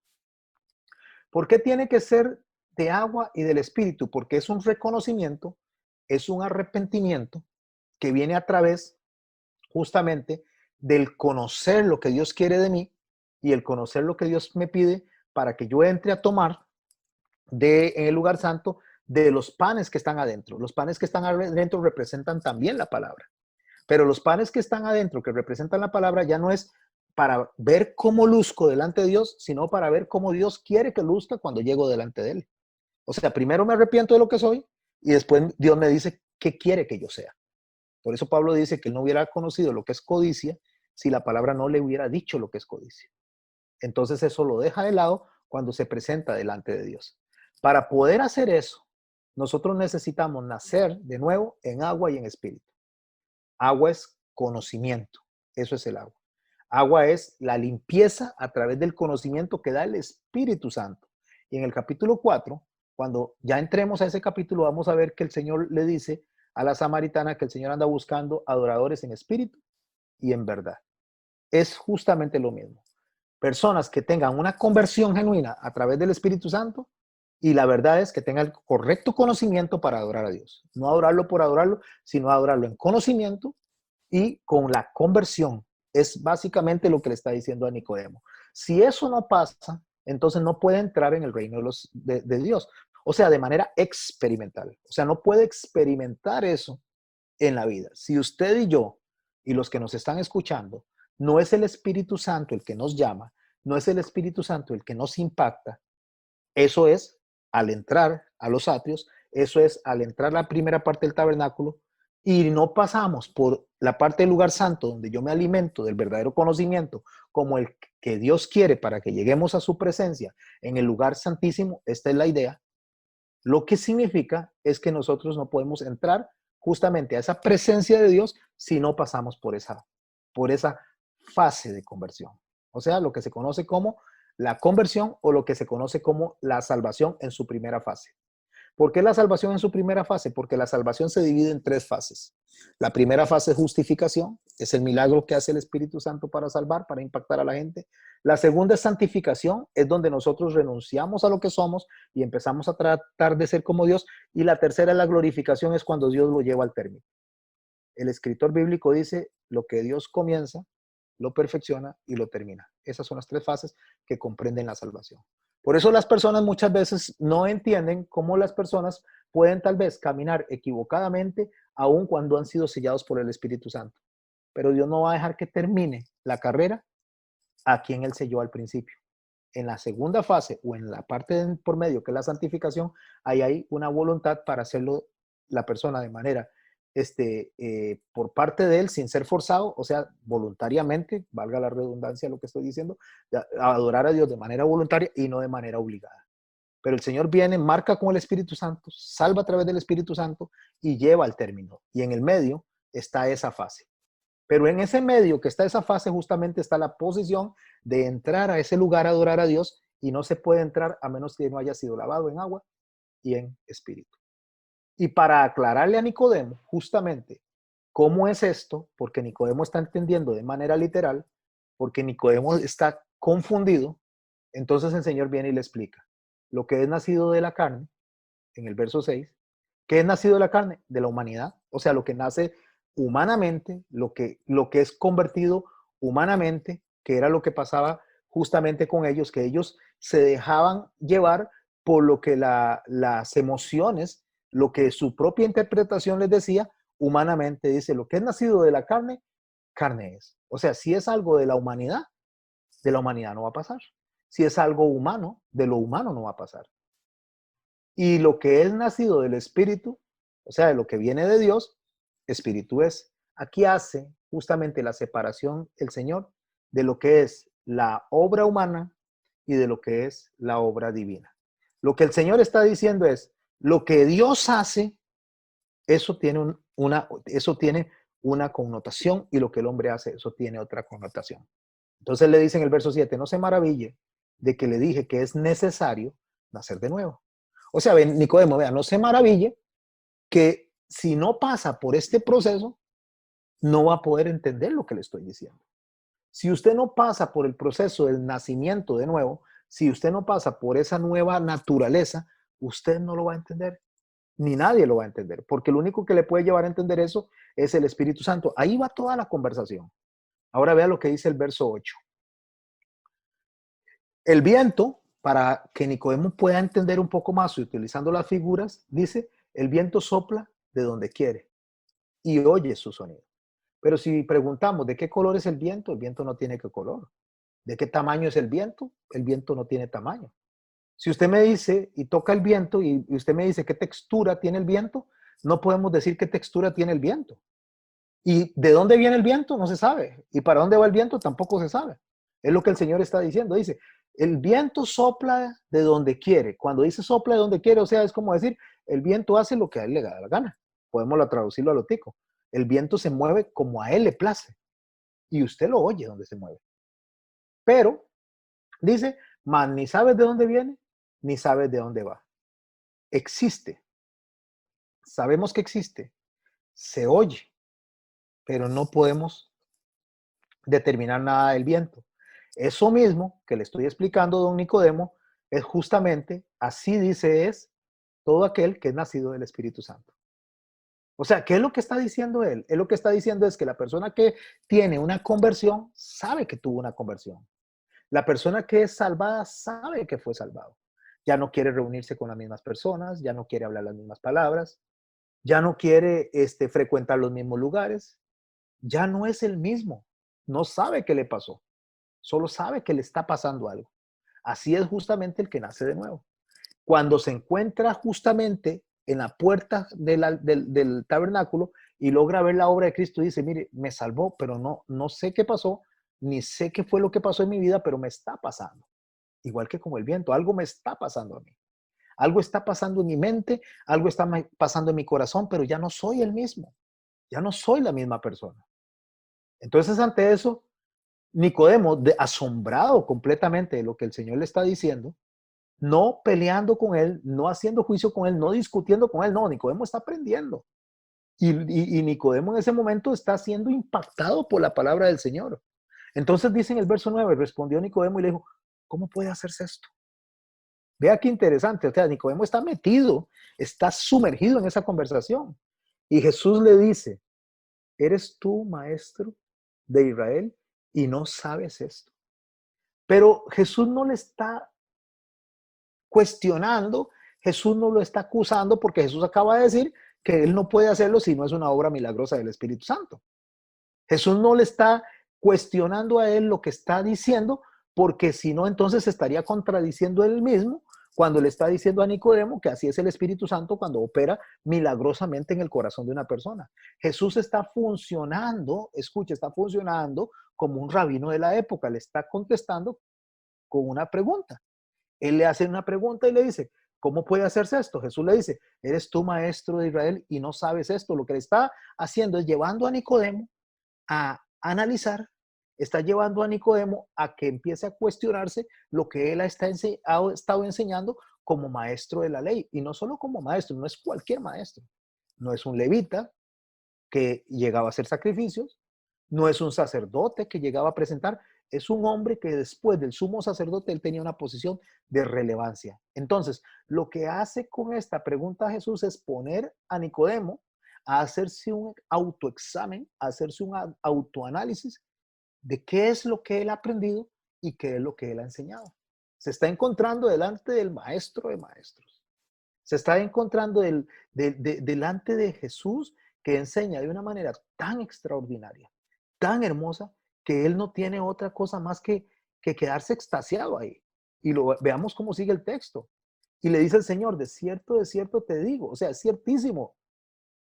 ¿Por qué tiene que ser de agua y del Espíritu? Porque es un reconocimiento, es un arrepentimiento que viene a través justamente del conocer lo que Dios quiere de mí y el conocer lo que Dios me pide para que yo entre a tomar en el lugar santo de los panes que están adentro. Los panes que están adentro representan también la palabra, pero los panes que están adentro, que representan la palabra, ya no es para ver cómo luzco delante de Dios, sino para ver cómo Dios quiere que luzca cuando llego delante de Él. O sea, primero me arrepiento de lo que soy y después Dios me dice qué quiere que yo sea. Por eso Pablo dice que él no hubiera conocido lo que es codicia si la palabra no le hubiera dicho lo que es codicia. Entonces eso lo deja de lado cuando se presenta delante de Dios. Para poder hacer eso, nosotros necesitamos nacer de nuevo en agua y en espíritu. Agua es conocimiento, eso es el agua. Agua es la limpieza a través del conocimiento que da el Espíritu Santo. Y en el capítulo 4, cuando ya entremos a ese capítulo, vamos a ver que el Señor le dice a la samaritana que el Señor anda buscando adoradores en espíritu y en verdad. Es justamente lo mismo. Personas que tengan una conversión genuina a través del Espíritu Santo, y la verdad es que tengan el correcto conocimiento para adorar a Dios. No adorarlo por adorarlo, sino adorarlo en conocimiento y con la conversión. Es básicamente lo que le está diciendo a Nicodemo. Si eso no pasa, entonces no puede entrar en el reino de Dios. O sea, de manera experimental. O sea, no puede experimentar eso en la vida. Si usted y yo y los que nos están escuchando, no es el Espíritu Santo el que nos llama, no es el Espíritu Santo el que nos impacta, eso es al entrar a los atrios, eso es al entrar a la primera parte del tabernáculo, y no pasamos por la parte del lugar santo donde yo me alimento del verdadero conocimiento como el que Dios quiere para que lleguemos a su presencia en el lugar santísimo, esta es la idea, lo que significa es que nosotros no podemos entrar justamente a esa presencia de Dios si no pasamos por esa fase de conversión. O sea, lo que se conoce como la conversión o lo que se conoce como la salvación en su primera fase. ¿Por qué la salvación en su primera fase? Porque la salvación se divide en tres fases. La primera fase es justificación, es el milagro que hace el Espíritu Santo para salvar, para impactar a la gente. La segunda es santificación, es donde nosotros renunciamos a lo que somos y empezamos a tratar de ser como Dios. Y la tercera es la glorificación, es cuando Dios lo lleva al término. El escritor bíblico dice, lo que Dios comienza, lo perfecciona y lo termina. Esas son las tres fases que comprenden la salvación. Por eso las personas muchas veces no entienden cómo las personas pueden tal vez caminar equivocadamente aun cuando han sido sellados por el Espíritu Santo. Pero Dios no va a dejar que termine la carrera a quien Él selló al principio. En la segunda fase o en la parte por medio que es la santificación, ahí hay una voluntad para hacerlo la persona de manera por parte de él sin ser forzado, o sea, voluntariamente, valga la redundancia lo que estoy diciendo, adorar a Dios de manera voluntaria y no de manera obligada. Pero el Señor viene, marca con el Espíritu Santo, salva a través del Espíritu Santo y lleva al término. Y en el medio está esa fase. Pero en ese medio que está esa fase justamente está la posición de entrar a ese lugar a adorar a Dios y no se puede entrar a menos que no haya sido lavado en agua y en espíritu. Y para aclararle a Nicodemo justamente cómo es esto, porque Nicodemo está entendiendo de manera literal, porque Nicodemo está confundido, entonces el Señor viene y le explica lo que es nacido de la carne, en el verso 6. ¿Qué es nacido de la carne? De la humanidad, o sea, lo que nace humanamente, lo que es convertido humanamente, que era lo que pasaba justamente con ellos, que ellos se dejaban llevar por lo que las emociones, lo que su propia interpretación les decía, humanamente dice, lo que es nacido de la carne, carne es. O sea, si es algo de la humanidad no va a pasar. Si es algo humano, de lo humano no va a pasar. Y lo que es nacido del Espíritu, o sea, de lo que viene de Dios, Espíritu es. Aquí hace justamente la separación el Señor de lo que es la obra humana y de lo que es la obra divina. Lo que el Señor está diciendo es, lo que Dios hace, eso tiene eso tiene una connotación y lo que el hombre hace, eso tiene otra connotación. Entonces le dice en el verso 7, no se maraville de que le dije que es necesario nacer de nuevo. O sea, Nicodemo, vea, no se maraville que si no pasa por este proceso, no va a poder entender lo que le estoy diciendo. Si usted no pasa por el proceso del nacimiento de nuevo, si usted no pasa por esa nueva naturaleza, usted no lo va a entender, ni nadie lo va a entender, porque lo único que le puede llevar a entender eso es el Espíritu Santo. Ahí va toda la conversación. Ahora vea lo que dice el verso 8. El viento, para que Nicodemo pueda entender un poco más y utilizando las figuras, dice, el viento sopla de donde quiere y oye su sonido. Pero si preguntamos de qué color es el viento no tiene qué color. ¿De qué tamaño es el viento no tiene tamaño. Si usted me dice y toca el viento y usted me dice qué textura tiene el viento, no podemos decir qué textura tiene el viento. ¿Y de dónde viene el viento? No se sabe. ¿Y para dónde va el viento? Tampoco se sabe. Es lo que el Señor está diciendo. Dice, el viento sopla de donde quiere. Cuando dice sopla de donde quiere, o sea, es como decir, el viento hace lo que a él le da la gana. Podemos traducirlo a lo tico. El viento se mueve como a él le place. Y usted lo oye donde se mueve. Pero, dice, mas ni sabes de dónde viene, ni sabes de dónde va. Existe. Sabemos que existe. Se oye, pero no podemos determinar nada del viento. Eso mismo que le estoy explicando, don Nicodemo, es justamente, así dice, es todo aquel que es nacido del Espíritu Santo. O sea, ¿qué es lo que está diciendo él? Él lo que está diciendo es que la persona que tiene una conversión sabe que tuvo una conversión. La persona que es salvada sabe que fue salvado. Ya no quiere reunirse con las mismas personas, ya no quiere hablar las mismas palabras, ya no quiere frecuentar los mismos lugares, ya no es el mismo. No sabe qué le pasó, solo sabe que le está pasando algo. Así es justamente el que nace de nuevo. Cuando se encuentra justamente en la puerta del tabernáculo y logra ver la obra de Cristo y dice, mire, me salvó, pero no sé qué pasó, ni sé qué fue lo que pasó en mi vida, pero me está pasando. Igual que como el viento, algo me está pasando a mí. Algo está pasando en mi mente, algo está pasando en mi corazón, pero ya no soy el mismo. Ya no soy la misma persona. Entonces, ante eso, Nicodemo, asombrado completamente de lo que el Señor le está diciendo, no peleando con él, no haciendo juicio con él, no discutiendo con él, no, Nicodemo está aprendiendo. Y Nicodemo en ese momento está siendo impactado por la palabra del Señor. Entonces dice en el verso 9, respondió Nicodemo y le dijo, ¿cómo puede hacerse esto? Vea qué interesante, o sea, Nicodemo está metido, está sumergido en esa conversación. Y Jesús le dice, ¿eres tú maestro de Israel y no sabes esto? Pero Jesús no le está cuestionando, Jesús no lo está acusando porque Jesús acaba de decir que él no puede hacerlo si no es una obra milagrosa del Espíritu Santo. Jesús no le está cuestionando a él lo que está diciendo, porque si no, entonces estaría contradiciendo él mismo cuando le está diciendo a Nicodemo que así es el Espíritu Santo cuando opera milagrosamente en el corazón de una persona. Jesús está funcionando, escucha, está funcionando como un rabino de la época, le está contestando con una pregunta. Él le hace una pregunta y le dice, ¿cómo puede hacerse esto? Jesús le dice, eres tú maestro de Israel y no sabes esto. Lo que le está haciendo es llevando a Nicodemo a analizar, está llevando a Nicodemo a que empiece a cuestionarse lo que él ha estado enseñando como maestro de la ley. Y no solo como maestro, no es cualquier maestro. No es un levita que llegaba a hacer sacrificios, no es un sacerdote que llegaba a presentar, es un hombre que después del sumo sacerdote él tenía una posición de relevancia. Entonces, lo que hace con esta pregunta Jesús es poner a Nicodemo a hacerse un autoexamen, a hacerse un autoanálisis de qué es lo que él ha aprendido y qué es lo que él ha enseñado. Se está encontrando delante del maestro de maestros. Se está encontrando delante de Jesús que enseña de una manera tan extraordinaria, tan hermosa, que él no tiene otra cosa más que quedarse extasiado ahí. Y veamos cómo sigue el texto. Y le dice el Señor, de cierto te digo, o sea, es ciertísimo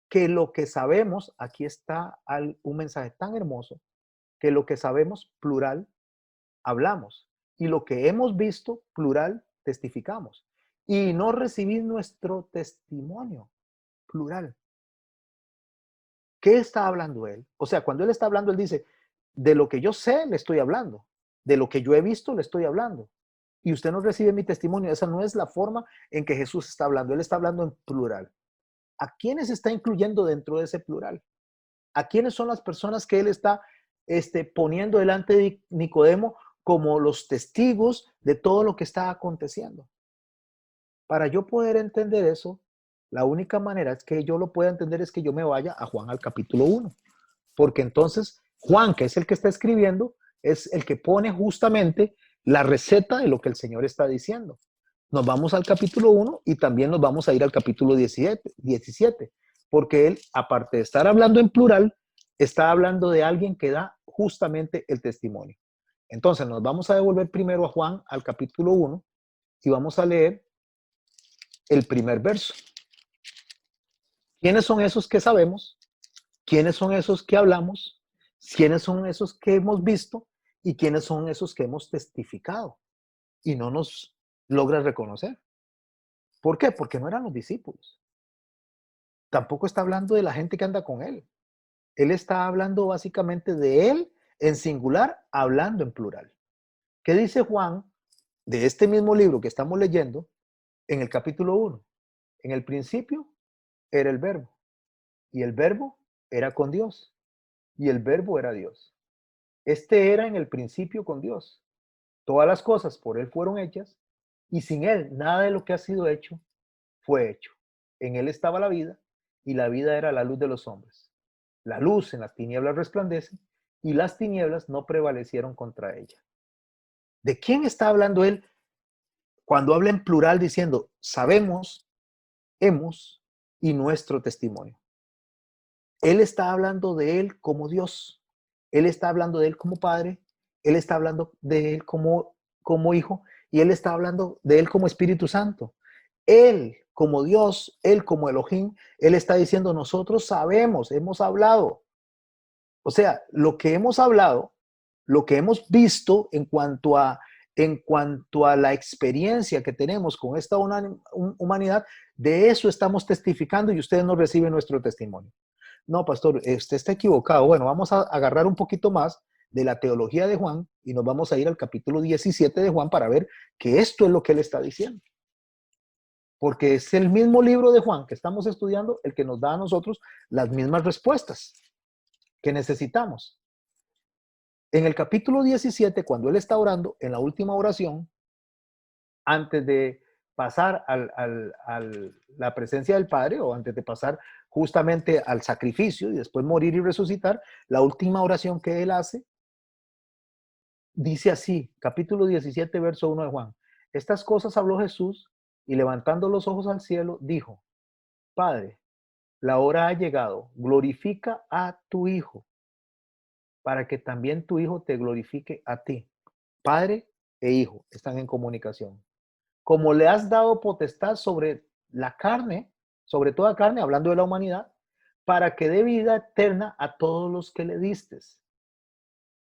que lo que sabemos, aquí está un mensaje tan hermoso, que lo que sabemos, plural, hablamos. Y lo que hemos visto, plural, testificamos. Y no recibir nuestro testimonio, plural. ¿Qué está hablando él? O sea, cuando él está hablando, él dice, de lo que yo sé, le estoy hablando. De lo que yo he visto, le estoy hablando. Y usted no recibe mi testimonio. Esa no es la forma en que Jesús está hablando. Él está hablando en plural. ¿A quiénes está incluyendo dentro de ese plural? ¿A quiénes son las personas que él está poniendo delante de Nicodemo como los testigos de todo lo que está aconteciendo? Para yo poder entender eso, la única manera es que yo lo pueda entender es que yo me vaya a Juan al capítulo 1, porque entonces Juan, que es el que está escribiendo, es el que pone justamente la receta de lo que el Señor está diciendo. Nos vamos al capítulo 1 y también nos vamos a ir al capítulo 17, porque él, aparte de estar hablando en plural, está hablando de alguien que da justamente el testimonio. Entonces nos vamos a devolver primero a Juan al capítulo 1 y vamos a leer el primer verso. ¿Quiénes son esos que sabemos? ¿Quiénes son esos que hablamos? ¿Quiénes son esos que hemos visto? ¿Y quiénes son esos que hemos testificado? Y no nos logra reconocer. ¿Por qué? Porque no eran los discípulos. Tampoco está hablando de la gente que anda con él. Él está hablando básicamente de él en singular, hablando en plural. ¿Qué dice Juan de este mismo libro que estamos leyendo en el capítulo 1? En el principio era el verbo, y el verbo era con Dios, y el verbo era Dios. Este era en el principio con Dios. Todas las cosas por él fueron hechas, y sin él nada de lo que ha sido hecho fue hecho. En él estaba la vida, y la vida era la luz de los hombres. La luz en las tinieblas resplandece, y las tinieblas no prevalecieron contra ella. ¿De quién está hablando él cuando habla en plural diciendo sabemos, hemos y nuestro testimonio? Él está hablando de él como Dios. Él está hablando de él como padre. Él está hablando de él como hijo. Y él está hablando de él como Espíritu Santo. Él como Dios, Él como Elohim, Él está diciendo, nosotros sabemos, hemos hablado. O sea, lo que hemos hablado, lo que hemos visto en cuanto a la experiencia que tenemos con esta humanidad, de eso estamos testificando y ustedes no reciben nuestro testimonio. No, pastor, usted está equivocado. Bueno, vamos a agarrar un poquito más de la teología de Juan y nos vamos a ir al capítulo 17 de Juan para ver que esto es lo que él está diciendo. Porque es el mismo libro de Juan que estamos estudiando el que nos da a nosotros las mismas respuestas que necesitamos. En el capítulo 17, cuando él está orando, en la última oración, antes de pasar a la presencia del Padre o antes de pasar justamente al sacrificio y después morir y resucitar, la última oración que él hace, dice así, capítulo 17, verso 1 de Juan. Estas cosas habló Jesús y levantando los ojos al cielo, dijo, Padre, la hora ha llegado, glorifica a tu Hijo, para que también tu Hijo te glorifique a ti. Padre e Hijo están en comunicación. Como le has dado potestad sobre la carne, sobre toda carne, hablando de la humanidad, para que dé vida eterna a todos los que le distes.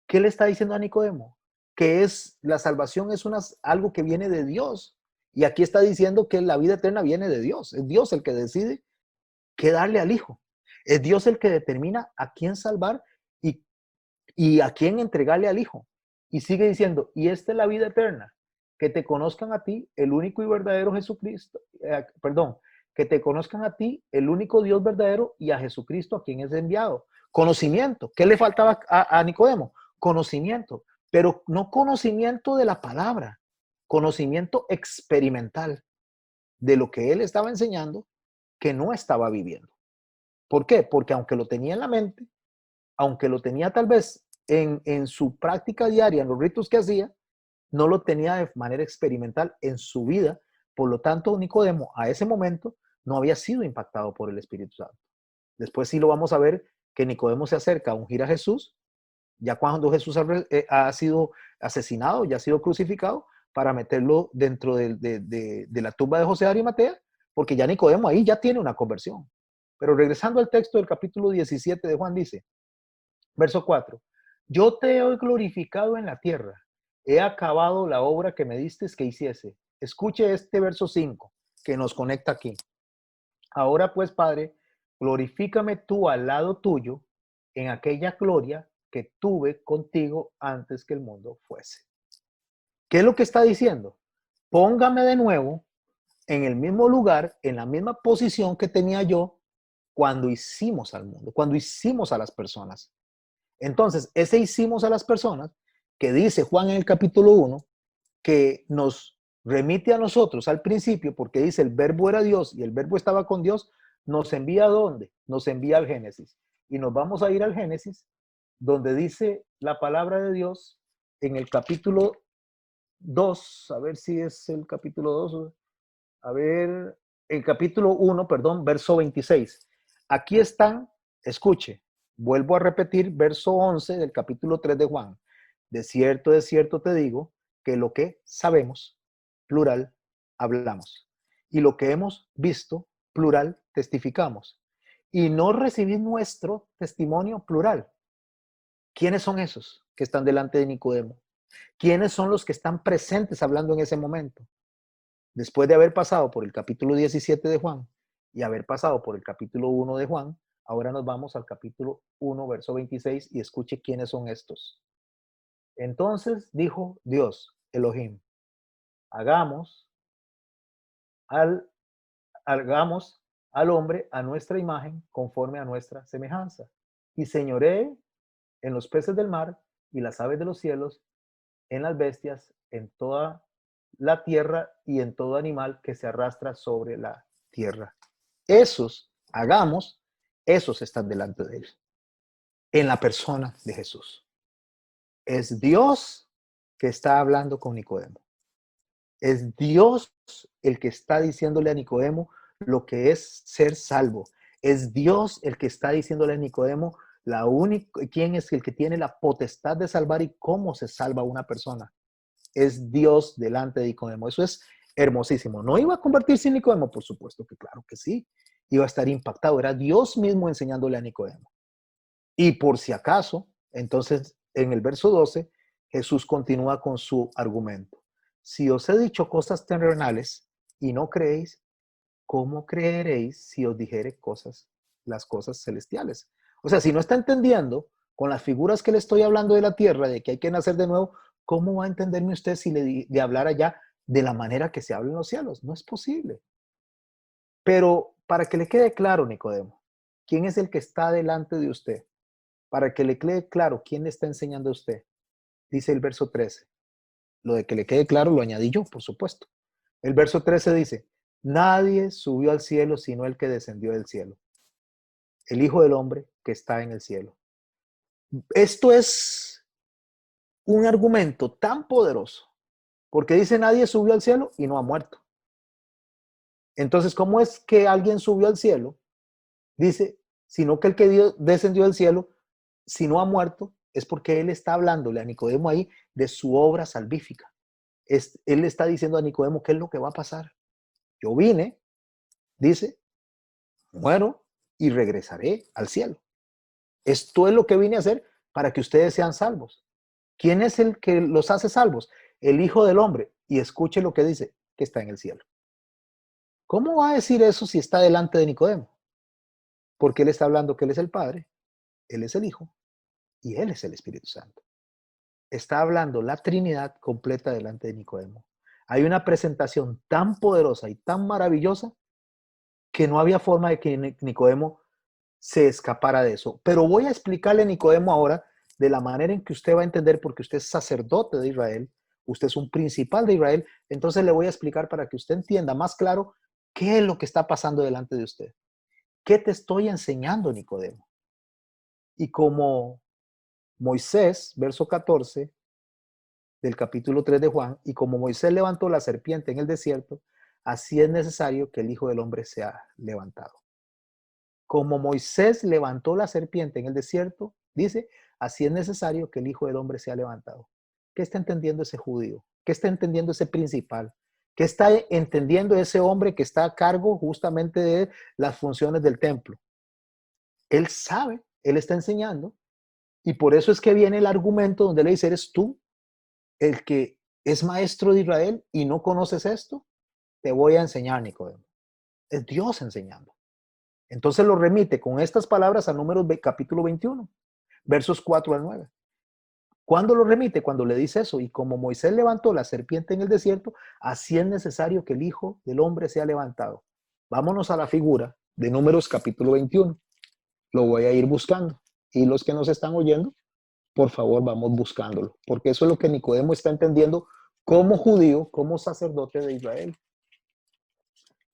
¿Qué le está diciendo a Nicodemo? Que es la salvación es algo que viene de Dios. Y aquí está diciendo que la vida eterna viene de Dios. Es Dios el que decide qué darle al Hijo. Es Dios el que determina a quién salvar y a quién entregarle al Hijo. Y sigue diciendo, y esta es la vida eterna, que te conozcan a ti, el único y verdadero Jesucristo, que te conozcan a ti, el único Dios verdadero, y a Jesucristo a quien es enviado. Conocimiento. ¿Qué le faltaba a Nicodemo? Conocimiento, pero no conocimiento de la palabra, conocimiento experimental de lo que él estaba enseñando que no estaba viviendo. ¿Por qué? Porque aunque lo tenía en la mente, aunque lo tenía tal vez en su práctica diaria, en los ritos que hacía, no lo tenía de manera experimental en su vida. Por lo tanto, Nicodemo a ese momento no había sido impactado por el Espíritu Santo. Después sí lo vamos a ver que Nicodemo se acerca a ungir a Jesús, ya cuando Jesús ha sido asesinado, ya ha sido crucificado, para meterlo dentro de la tumba de José de Arimatea, porque ya Nicodemo ahí ya tiene una conversión. Pero regresando al texto del capítulo 17 de Juan dice, verso 4, yo te he glorificado en la tierra, he acabado la obra que me diste que hiciese. Escuche este verso 5 que nos conecta aquí. Ahora pues, Padre, glorifícame tú al lado tuyo en aquella gloria que tuve contigo antes que el mundo fuese. ¿Qué es lo que está diciendo? Póngame de nuevo en el mismo lugar, en la misma posición que tenía yo cuando hicimos al mundo, cuando hicimos a las personas. Entonces, ese hicimos a las personas que dice Juan en el capítulo 1, que nos remite a nosotros al principio, porque dice el verbo era Dios y el verbo estaba con Dios, nos envía ¿a dónde? Nos envía al Génesis. Y nos vamos a ir al Génesis, donde dice la palabra de Dios en el capítulo 2, a ver si es el capítulo 2, a ver, el capítulo 1, perdón, verso 26. Aquí están, escuche, vuelvo a repetir, verso 11 del capítulo 3 de Juan. De cierto te digo que lo que sabemos, plural, hablamos. Y lo que hemos visto, plural, testificamos. Y no recibís nuestro testimonio, plural. ¿Quiénes son esos que están delante de Nicodemo? ¿Quiénes son los que están presentes hablando en ese momento? Después de haber pasado por el capítulo 17 de Juan y haber pasado por el capítulo 1 de Juan, ahora nos vamos al capítulo 1, verso 26 y escuche quiénes son estos. Entonces dijo Dios, Elohim, hagamos al, hagamos al hombre a nuestra imagen conforme a nuestra semejanza y señoree en los peces del mar y las aves de los cielos, en las bestias, en toda la tierra y en todo animal que se arrastra sobre la tierra. Esos, hagamos, esos están delante de él, en la persona de Jesús. Es Dios que está hablando con Nicodemo. Es Dios el que está diciéndole a Nicodemo lo que es ser salvo. Es Dios el que está diciéndole a Nicodemo quién es el que tiene la potestad de salvar y cómo se salva una persona. Es Dios delante de Nicodemo. Eso es Hermosísimo. ¿No iba a convertirse en Nicodemo? Por supuesto que claro que sí. Iba a estar impactado. Era Dios mismo enseñándole a Nicodemo. Y por si acaso, entonces en el verso 12, Jesús continúa con su argumento. Si os he dicho cosas terrenales y no creéis, ¿cómo creeréis si os dijere las cosas celestiales? O sea, si no está entendiendo con las figuras que le estoy hablando de la tierra, de que hay que nacer de nuevo, ¿cómo va a entenderme usted si le hablara ya de la manera que se habla en los cielos? No es posible. Pero para que le quede claro, Nicodemo, ¿quién es el que está delante de usted? Para que le quede claro quién le está enseñando a usted. Dice el verso 13. Lo de que le quede claro lo añadí yo, por supuesto. El verso 13 dice, nadie subió al cielo sino el que descendió del cielo, el Hijo del Hombre que está en el cielo. Esto es un argumento tan poderoso, porque dice nadie subió al cielo y no ha muerto. Entonces, ¿cómo es que alguien subió al cielo? Dice, sino que el que descendió del cielo, si no ha muerto, es porque él está hablándole a Nicodemo ahí de su obra salvífica. Él está diciendo a Nicodemo qué es lo que va a pasar. Yo vine, dice, muero y regresaré al cielo. Esto es lo que vine a hacer para que ustedes sean salvos. ¿Quién es el que los hace salvos? El Hijo del Hombre. Y escuche lo que dice, que está en el cielo. ¿Cómo va a decir eso si está delante de Nicodemo? Porque él está hablando que él es el Padre, él es el Hijo y él es el Espíritu Santo. Está hablando la Trinidad completa delante de Nicodemo. Hay una presentación tan poderosa y tan maravillosa que no había forma de que Nicodemo se escapara de eso. Pero voy a explicarle a Nicodemo ahora de la manera en que usted va a entender, porque usted es sacerdote de Israel, usted es un principal de Israel, entonces le voy a explicar para que usted entienda más claro qué es lo que está pasando delante de usted. ¿Qué te estoy enseñando, Nicodemo? Y como Moisés, verso 14 del capítulo 3 de Juan, y como Moisés levantó la serpiente en el desierto, así es necesario que el Hijo del Hombre sea levantado. Como Moisés levantó la serpiente en el desierto, dice, así es necesario que el Hijo del Hombre sea levantado. ¿Qué está entendiendo ese judío? ¿Qué está entendiendo ese principal? ¿Qué está entendiendo ese hombre que está a cargo justamente de las funciones del templo? Él sabe, él está enseñando, y por eso es que viene el argumento donde le dice, ¿eres tú el que es maestro de Israel y no conoces esto? Te voy a enseñar, Nicodemo. Es Dios enseñando. Entonces lo remite con estas palabras a Números capítulo 21, versos 4 al 9. ¿Cuándo lo remite? Cuando le dice eso, y como Moisés levantó la serpiente en el desierto, así es necesario que el Hijo del Hombre sea levantado. Vámonos a la figura de Números capítulo 21. Lo voy a ir buscando. Y los que nos están oyendo, por favor, vamos buscándolo, porque eso es lo que Nicodemo está entendiendo como judío, como sacerdote de Israel.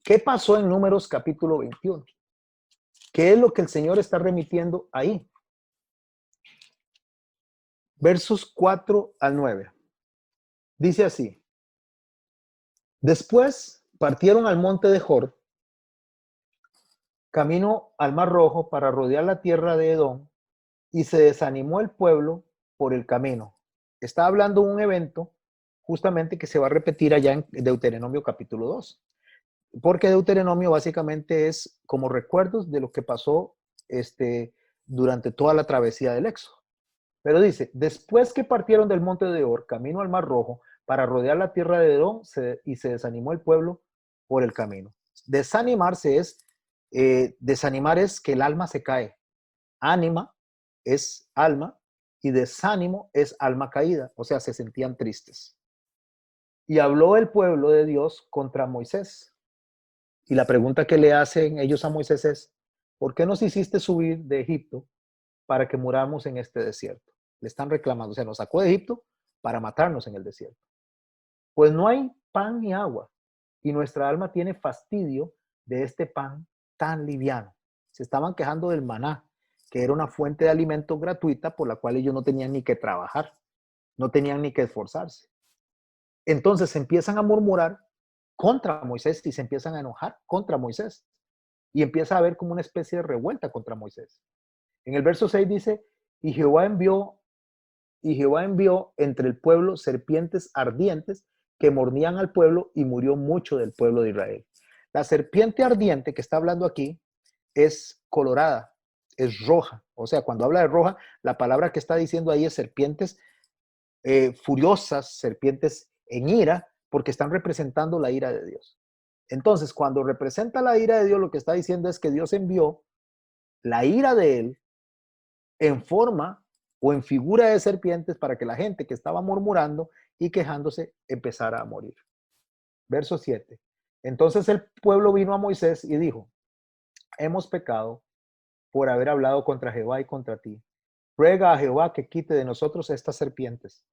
¿Qué pasó en Números capítulo 21? ¿Qué es lo que el Señor está remitiendo ahí? Versos 4 al 9. Dice así: después partieron al monte de Jor, camino al Mar Rojo para rodear la tierra de Edom, y se desanimó el pueblo por el camino. Está hablando de un evento justamente que se va a repetir allá en Deuteronomio capítulo 2, porque Deuteronomio básicamente es como recuerdos de lo que pasó durante toda la travesía del Éxodo. Pero dice, después que partieron del monte de Or, camino al Mar Rojo, para rodear la tierra de Edom, y se desanimó el pueblo por el camino. Desanimarse es, desanimar es que el alma se cae. Ánima es alma y desánimo es alma caída, o sea, se sentían tristes. Y habló el pueblo de Dios contra Moisés. Y la pregunta que le hacen ellos a Moisés es, ¿por qué nos hiciste subir de Egipto para que muramos en este desierto? Le están reclamando, o sea, nos sacó de Egipto para matarnos en el desierto. Pues no hay pan ni agua, y nuestra alma tiene fastidio de este pan tan liviano. Se estaban quejando del maná, que era una fuente de alimento gratuita por la cual ellos no tenían ni que trabajar, no tenían ni que esforzarse. Entonces se empiezan a murmurar contra Moisés y se empiezan a enojar contra Moisés. Y empieza a haber como una especie de revuelta contra Moisés. En el verso 6 dice, y Jehová envió entre el pueblo serpientes ardientes que mordían al pueblo y murió mucho del pueblo de Israel. La serpiente ardiente que está hablando aquí es colorada, es roja. O sea, cuando habla de roja, la palabra que está diciendo ahí es serpientes furiosas, serpientes en ira, porque están representando la ira de Dios. Entonces, cuando representa la ira de Dios, lo que está diciendo es que Dios envió la ira de él en forma o en figura de serpientes para que la gente que estaba murmurando y quejándose empezara a morir. Verso 7. Entonces el pueblo vino a Moisés y dijo, hemos pecado por haber hablado contra Jehová y contra ti. Ruega a Jehová que quite de nosotros estas serpientes.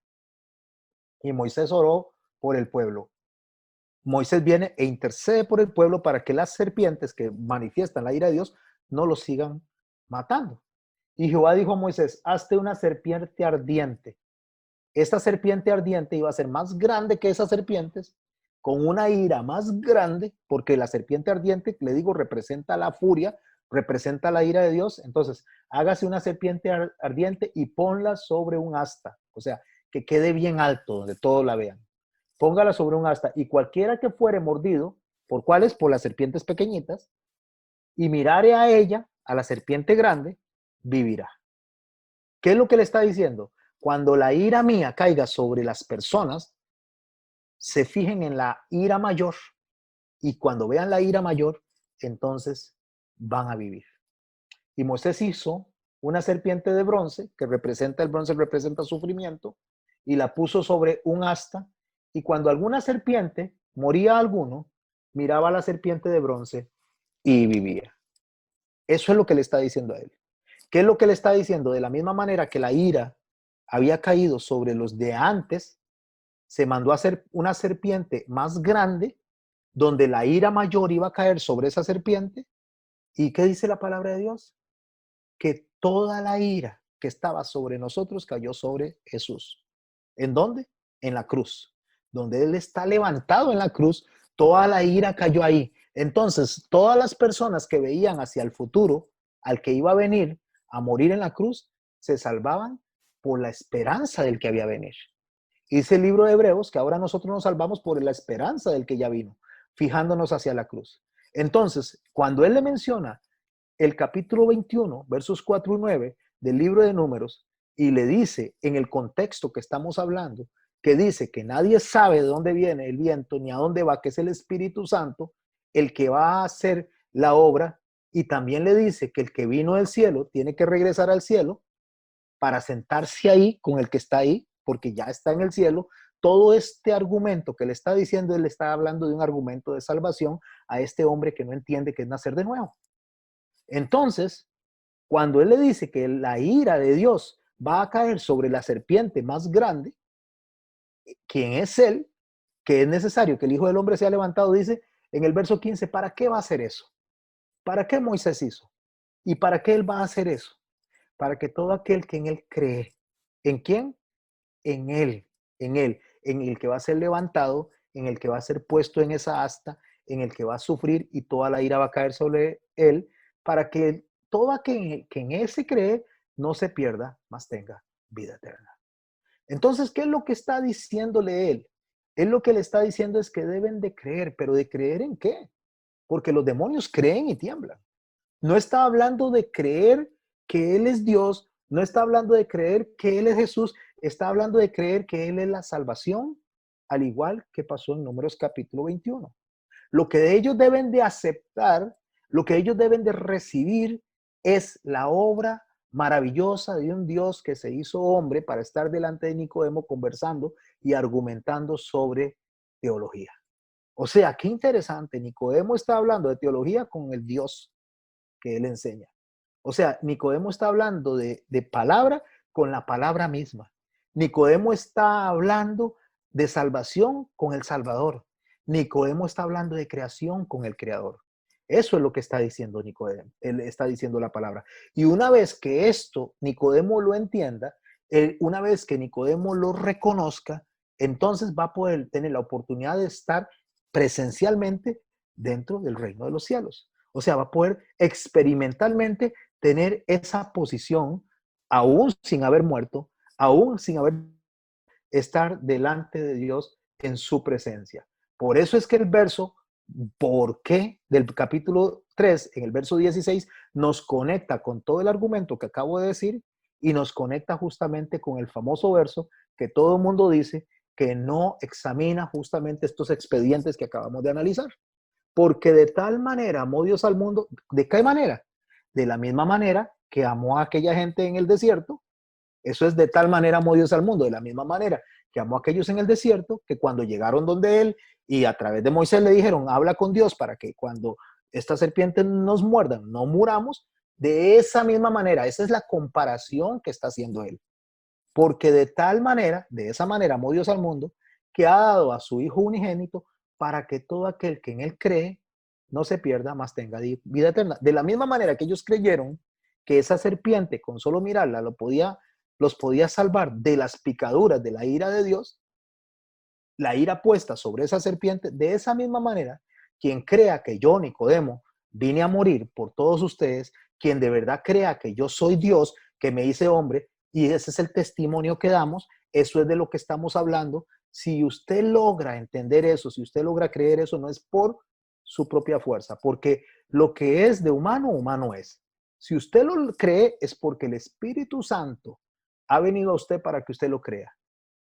Y Moisés oró por el pueblo. Moisés viene e intercede por el pueblo para que las serpientes que manifiestan la ira de Dios no los sigan matando. Y Jehová dijo a Moisés, hazte una serpiente ardiente. Esta serpiente ardiente iba a ser más grande que esas serpientes, con una ira más grande, porque la serpiente ardiente, le digo, representa la furia, representa la ira de Dios. Entonces, hágase una serpiente ardiente y ponla sobre un asta, o sea, que quede bien alto, donde todos la vean. Póngala sobre un asta, y cualquiera que fuere mordido, ¿por cuáles? Por las serpientes pequeñitas, y mirare a ella, a la serpiente grande, vivirá. ¿Qué es lo que le está diciendo? Cuando la ira mía caiga sobre las personas, se fijen en la ira mayor, y cuando vean la ira mayor, entonces van a vivir. Y Moisés hizo una serpiente de bronce, que representa, el bronce representa sufrimiento, y la puso sobre un asta, y cuando alguna serpiente moría alguno, miraba a la serpiente de bronce y vivía. Eso es lo que le está diciendo a él. ¿Qué es lo que le está diciendo? De la misma manera que la ira había caído sobre los de antes, se mandó a hacer una serpiente más grande, donde la ira mayor iba a caer sobre esa serpiente. ¿Y qué dice la palabra de Dios? Que toda la ira que estaba sobre nosotros cayó sobre Jesús. ¿En dónde? En la cruz. Donde Él está levantado en la cruz, toda la ira cayó ahí. Entonces, todas las personas que veían hacia el futuro, al que iba a venir a morir en la cruz, se salvaban por la esperanza del que había a venir. Dice el libro de Hebreos que ahora nosotros nos salvamos por la esperanza del que ya vino, fijándonos hacia la cruz. Entonces, cuando Él le menciona el capítulo 21, versos 4 y 9 del libro de Números, y le dice en el contexto que estamos hablando, que dice que nadie sabe de dónde viene el viento ni a dónde va, que es el Espíritu Santo, el que va a hacer la obra, y también le dice que el que vino del cielo tiene que regresar al cielo para sentarse ahí con el que está ahí, porque ya está en el cielo. Todo este argumento que le está diciendo, él está hablando de un argumento de salvación a este hombre que no entiende que es nacer de nuevo. Entonces, cuando él le dice que la ira de Dios va a caer sobre la serpiente más grande, quien es él, que es necesario que el Hijo del Hombre sea levantado, dice en el verso 15, ¿para qué va a hacer eso? ¿Para qué Moisés hizo? ¿Y para qué él va a hacer eso? Para que todo aquel que en él cree, ¿en quién? En él, en el que va a ser levantado, en el que va a ser puesto en esa asta, en el que va a sufrir y toda la ira va a caer sobre él, para que todo aquel que en él se cree no se pierda, mas tenga vida eterna. Entonces, ¿qué es lo que está diciéndole él? Él lo que le está diciendo es que deben de creer, pero ¿de creer en qué? Porque los demonios creen y tiemblan. No está hablando de creer que Él es Dios, no está hablando de creer que Él es Jesús, está hablando de creer que Él es la salvación, al igual que pasó en Números capítulo 21. Lo que ellos deben de aceptar, lo que ellos deben de recibir es la obra maravillosa de un Dios que se hizo hombre para estar delante de Nicodemo conversando y argumentando sobre teología. O sea, qué interesante, Nicodemo está hablando de teología con el Dios que él enseña. O sea, Nicodemo está hablando de palabra con la palabra misma. Nicodemo está hablando de salvación con el Salvador. Nicodemo está hablando de creación con el Creador. Eso es lo que está diciendo Nicodemo. Él está diciendo la palabra. Y una vez que esto Nicodemo lo entienda, una vez que Nicodemo lo reconozca, entonces va a poder tener la oportunidad de estar presencialmente dentro del reino de los cielos. O sea, va a poder experimentalmente tener esa posición, aún sin haber muerto, aún sin haber estar delante de Dios en su presencia. Por eso es que el verso ¿por qué? Del capítulo 3, en el verso 16, nos conecta con todo el argumento que acabo de decir y nos conecta justamente con el famoso verso que todo el mundo dice que no examina justamente estos expedientes que acabamos de analizar. Porque de tal manera amó Dios al mundo, ¿de qué manera? De la misma manera que amó a aquella gente en el desierto. Eso es, de tal manera amó Dios al mundo, de la misma manera que amó a aquellos en el desierto, que cuando llegaron donde él y a través de Moisés le dijeron, habla con Dios para que cuando estas serpientes nos muerdan, no muramos. De esa misma manera, esa es la comparación que está haciendo él. Porque de tal manera, de esa manera amó Dios al mundo, que ha dado a su Hijo unigénito para que todo aquel que en él cree no se pierda, mas tenga vida eterna. De la misma manera que ellos creyeron que esa serpiente, con solo mirarla, los podía salvar de las picaduras de la ira de Dios, la ira puesta sobre esa serpiente, de esa misma manera, quien crea que yo, Nicodemo, vine a morir por todos ustedes, quien de verdad crea que yo soy Dios, que me hice hombre, y ese es el testimonio que damos, eso es de lo que estamos hablando. Si usted logra entender eso, si usted logra creer eso, no es por su propia fuerza, porque lo que es de humano, humano es. Si usted lo cree, es porque el Espíritu Santo ha venido a usted para que usted lo crea.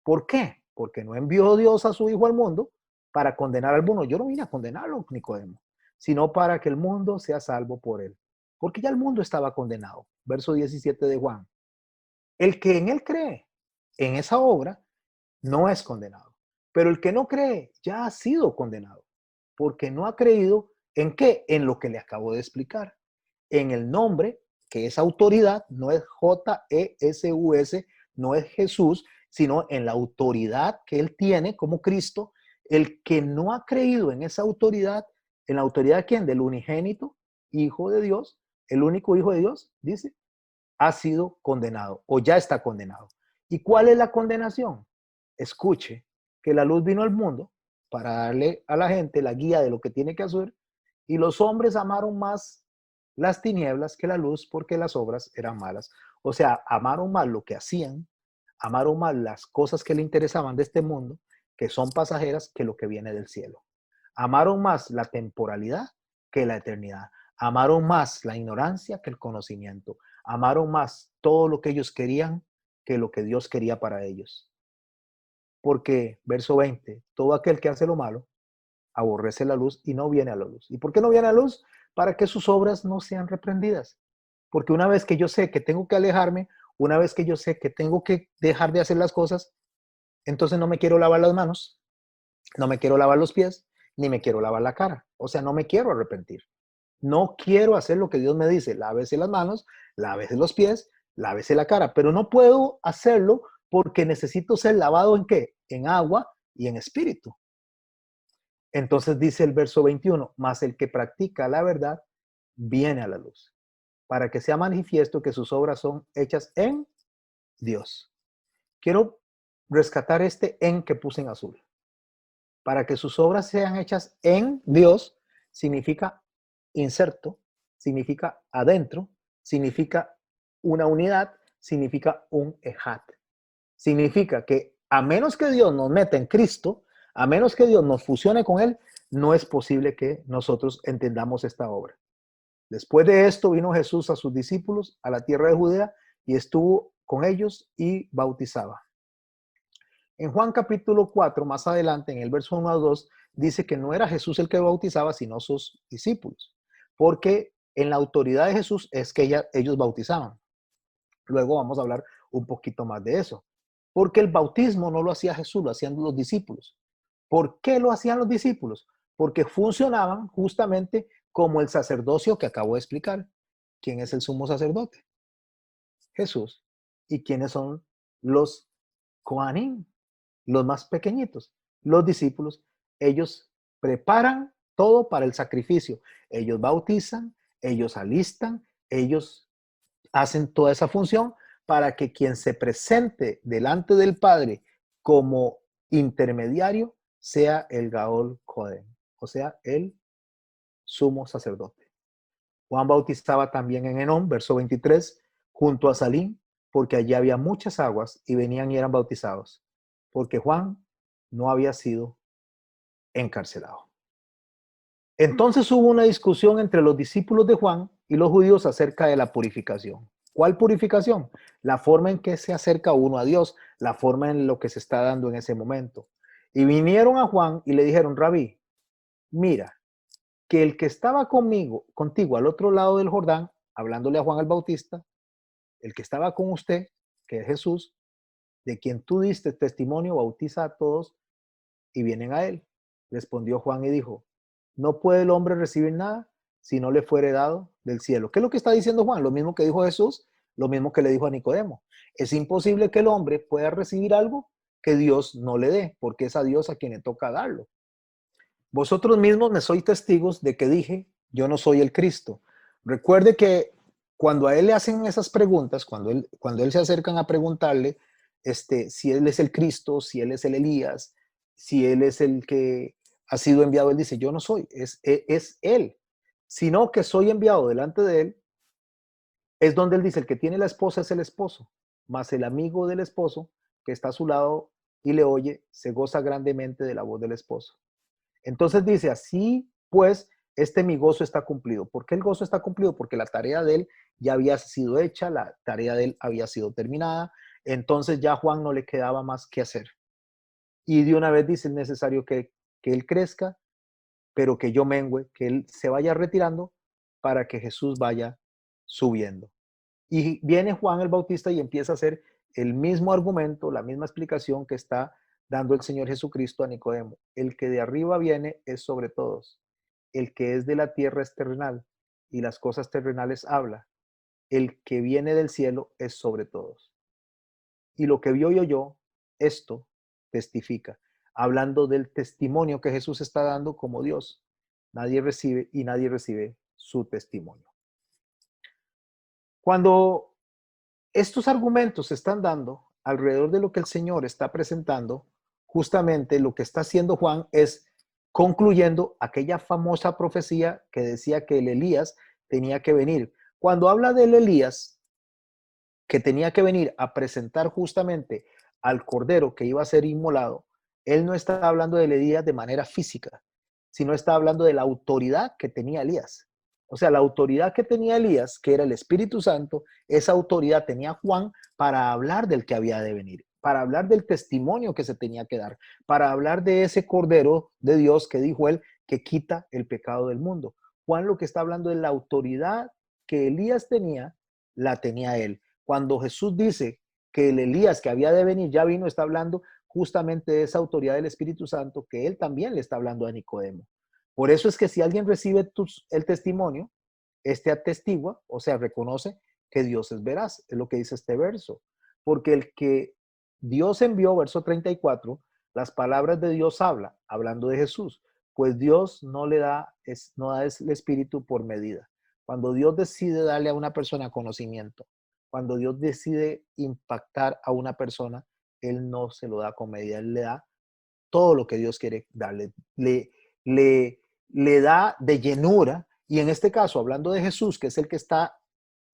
¿Por qué? Porque no envió Dios a su Hijo al mundo para condenar al mundo. Yo no vine a condenarlo, Nicodemo, sino para que el mundo sea salvo por él. Porque ya el mundo estaba condenado. Verso 17 de Juan. El que en él cree, en esa obra, no es condenado. Pero el que no cree ya ha sido condenado. Porque no ha creído en qué? En lo que le acabo de explicar. En el nombre, que es autoridad, no es J-E-S-U-S, no es Jesús, sino en la autoridad que él tiene como Cristo. El que no ha creído en esa autoridad, ¿en la autoridad de quién? Del unigénito Hijo de Dios, el único Hijo de Dios, dice, ha sido condenado o ya está condenado. ¿Y cuál es la condenación? Escuche que la luz vino al mundo para darle a la gente la guía de lo que tiene que hacer, y los hombres amaron más las tinieblas que la luz porque las obras eran malas. O sea, amaron más lo que hacían, amaron más las cosas que le interesaban de este mundo, que son pasajeras, que lo que viene del cielo. Amaron más la temporalidad que la eternidad. Amaron más la ignorancia que el conocimiento. Amaron más todo lo que ellos querían que lo que Dios quería para ellos. Porque, verso 20, todo aquel que hace lo malo aborrece la luz y no viene a la luz. ¿Y por qué no viene a la luz? Para que sus obras no sean reprendidas. Porque una vez que yo sé que tengo que alejarme, una vez que yo sé que tengo que dejar de hacer las cosas, entonces no me quiero lavar las manos, no me quiero lavar los pies, ni me quiero lavar la cara. O sea, no me quiero arrepentir. No quiero hacer lo que Dios me dice. Lávese las manos, lávese los pies, lávese la cara. Pero no puedo hacerlo porque necesito ser lavado ¿en qué? En agua y en espíritu. Entonces dice el verso 21, mas el que practica la verdad viene a la luz, para que sea manifiesto que sus obras son hechas en Dios. Quiero rescatar este en que puse en azul. Para que sus obras sean hechas en Dios, significa inserto, significa adentro, significa una unidad, significa un ejat. Significa que a menos que Dios nos meta en Cristo, a menos que Dios nos fusione con Él, no es posible que nosotros entendamos esta obra. Después de esto vino Jesús a sus discípulos a la tierra de Judea y estuvo con ellos y bautizaba. En Juan capítulo 4, más adelante, en el verso 1 a 2, dice que no era Jesús el que bautizaba, sino sus discípulos, porque en la autoridad de Jesús es que ellos bautizaban. Luego vamos a hablar un poquito más de eso, porque el bautismo no lo hacía Jesús, lo hacían los discípulos. ¿Por qué lo hacían los discípulos? Porque funcionaban justamente como el sacerdocio que acabo de explicar. ¿Quién es el sumo sacerdote? Jesús. ¿Y quiénes son los Kohanim? Los más pequeñitos, los discípulos. Ellos preparan todo para el sacrificio. Ellos bautizan, ellos alistan, ellos hacen toda esa función para que quien se presente delante del Padre como intermediario sea el Gaol Kohen, o sea, el sumo sacerdote. Juan bautizaba también en Enón, verso 23, junto a Salim, porque allí había muchas aguas y venían y eran bautizados. Porque Juan no había sido encarcelado. Entonces hubo una discusión entre los discípulos de Juan y los judíos acerca de la purificación. ¿Cuál purificación? La forma en que se acerca uno a Dios, la forma en lo que se está dando en ese momento. Y vinieron a Juan y le dijeron, Rabí, mira, que el que estaba contigo al otro lado del Jordán, hablándole a Juan el Bautista, el que estaba con usted, que es Jesús, de quien tú diste testimonio, bautiza a todos y vienen a él. Respondió Juan y dijo, no puede el hombre recibir nada si no le fuere dado del cielo. ¿Qué es lo que está diciendo Juan? Lo mismo que dijo Jesús, lo mismo que le dijo a Nicodemo. Es imposible que el hombre pueda recibir algo que Dios no le dé, porque es a Dios a quien le toca darlo. Vosotros mismos me sois testigos de que dije, yo no soy el Cristo. Recuerde que cuando a él le hacen esas preguntas, cuando él se acercan a preguntarle si él es el Cristo, si él es el Elías, si él es el que ha sido enviado, él dice, yo no soy, es él, sino que soy enviado delante de él, es donde él dice, el que tiene la esposa es el esposo, mas el amigo del esposo que está a su lado y le oye, se goza grandemente de la voz del esposo. Entonces dice, así pues, mi gozo está cumplido. ¿Por qué el gozo está cumplido? Porque la tarea de él ya había sido hecha, la tarea de él había sido terminada, entonces ya a Juan no le quedaba más que hacer. Y de una vez dice, es necesario que él crezca, pero que yo mengüe, que él se vaya retirando para que Jesús vaya subiendo. Y viene Juan el Bautista y empieza a hacer el mismo argumento, la misma explicación que está dando el Señor Jesucristo a Nicodemo. El que de arriba viene es sobre todos. El que es de la tierra es terrenal y las cosas terrenales habla. El que viene del cielo es sobre todos. Y lo que vio y oyó, esto testifica, hablando del testimonio que Jesús está dando como Dios. Nadie recibe su testimonio. Cuando estos argumentos se están dando alrededor de lo que el Señor está presentando, justamente lo que está haciendo Juan es concluyendo aquella famosa profecía que decía que el Elías tenía que venir. Cuando habla del Elías, que tenía que venir a presentar justamente al cordero que iba a ser inmolado, él no está hablando de Elías de manera física, sino está hablando de la autoridad que tenía Elías. O sea, la autoridad que tenía Elías, que era el Espíritu Santo, esa autoridad tenía Juan para hablar del que había de venir, para hablar del testimonio que se tenía que dar, para hablar de ese cordero de Dios que dijo él que quita el pecado del mundo. Juan lo que está hablando es la autoridad que Elías tenía, la tenía él. Cuando Jesús dice que el Elías que había de venir ya vino, está hablando justamente de esa autoridad del Espíritu Santo que él también le está hablando a Nicodemo. Por eso es que si alguien recibe el testimonio, atestigua, o sea, reconoce que Dios es veraz, es lo que dice este verso. Porque el que Dios envió, verso 34, las palabras de Dios habla, hablando de Jesús, pues Dios no da el Espíritu por medida. Cuando Dios decide darle a una persona conocimiento, cuando Dios decide impactar a una persona, Él no se lo da con medida, Él le da todo lo que Dios quiere darle, le da de llenura. Y en este caso, hablando de Jesús, que es el que está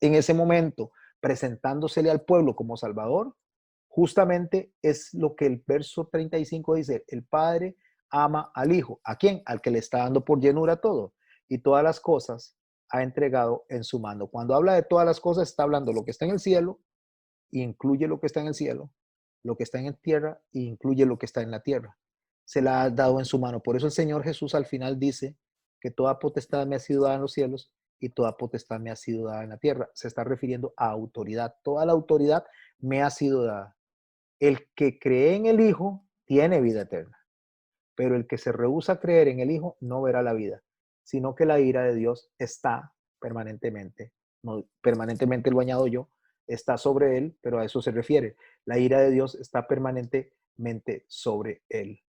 en ese momento presentándosele al pueblo como Salvador, justamente es lo que el verso 35 dice, el Padre ama al Hijo. ¿A quién? Al que le está dando por llenura todo. Y todas las cosas ha entregado en su mano. Cuando habla de todas las cosas, está hablando lo que está en el cielo, incluye lo que está en el cielo, lo que está en tierra, e incluye lo que está en la tierra. Se la ha dado en su mano. Por eso el Señor Jesús al final dice que toda potestad me ha sido dada en los cielos y toda potestad me ha sido dada en la tierra. Se está refiriendo a autoridad. Toda la autoridad me ha sido dada. El que cree en el Hijo tiene vida eterna, pero el que se rehúsa a creer en el Hijo no verá la vida, sino que la ira de Dios está permanentemente, no, permanentemente lo añado yo, está sobre él, pero a eso se refiere. La ira de Dios está permanentemente sobre él.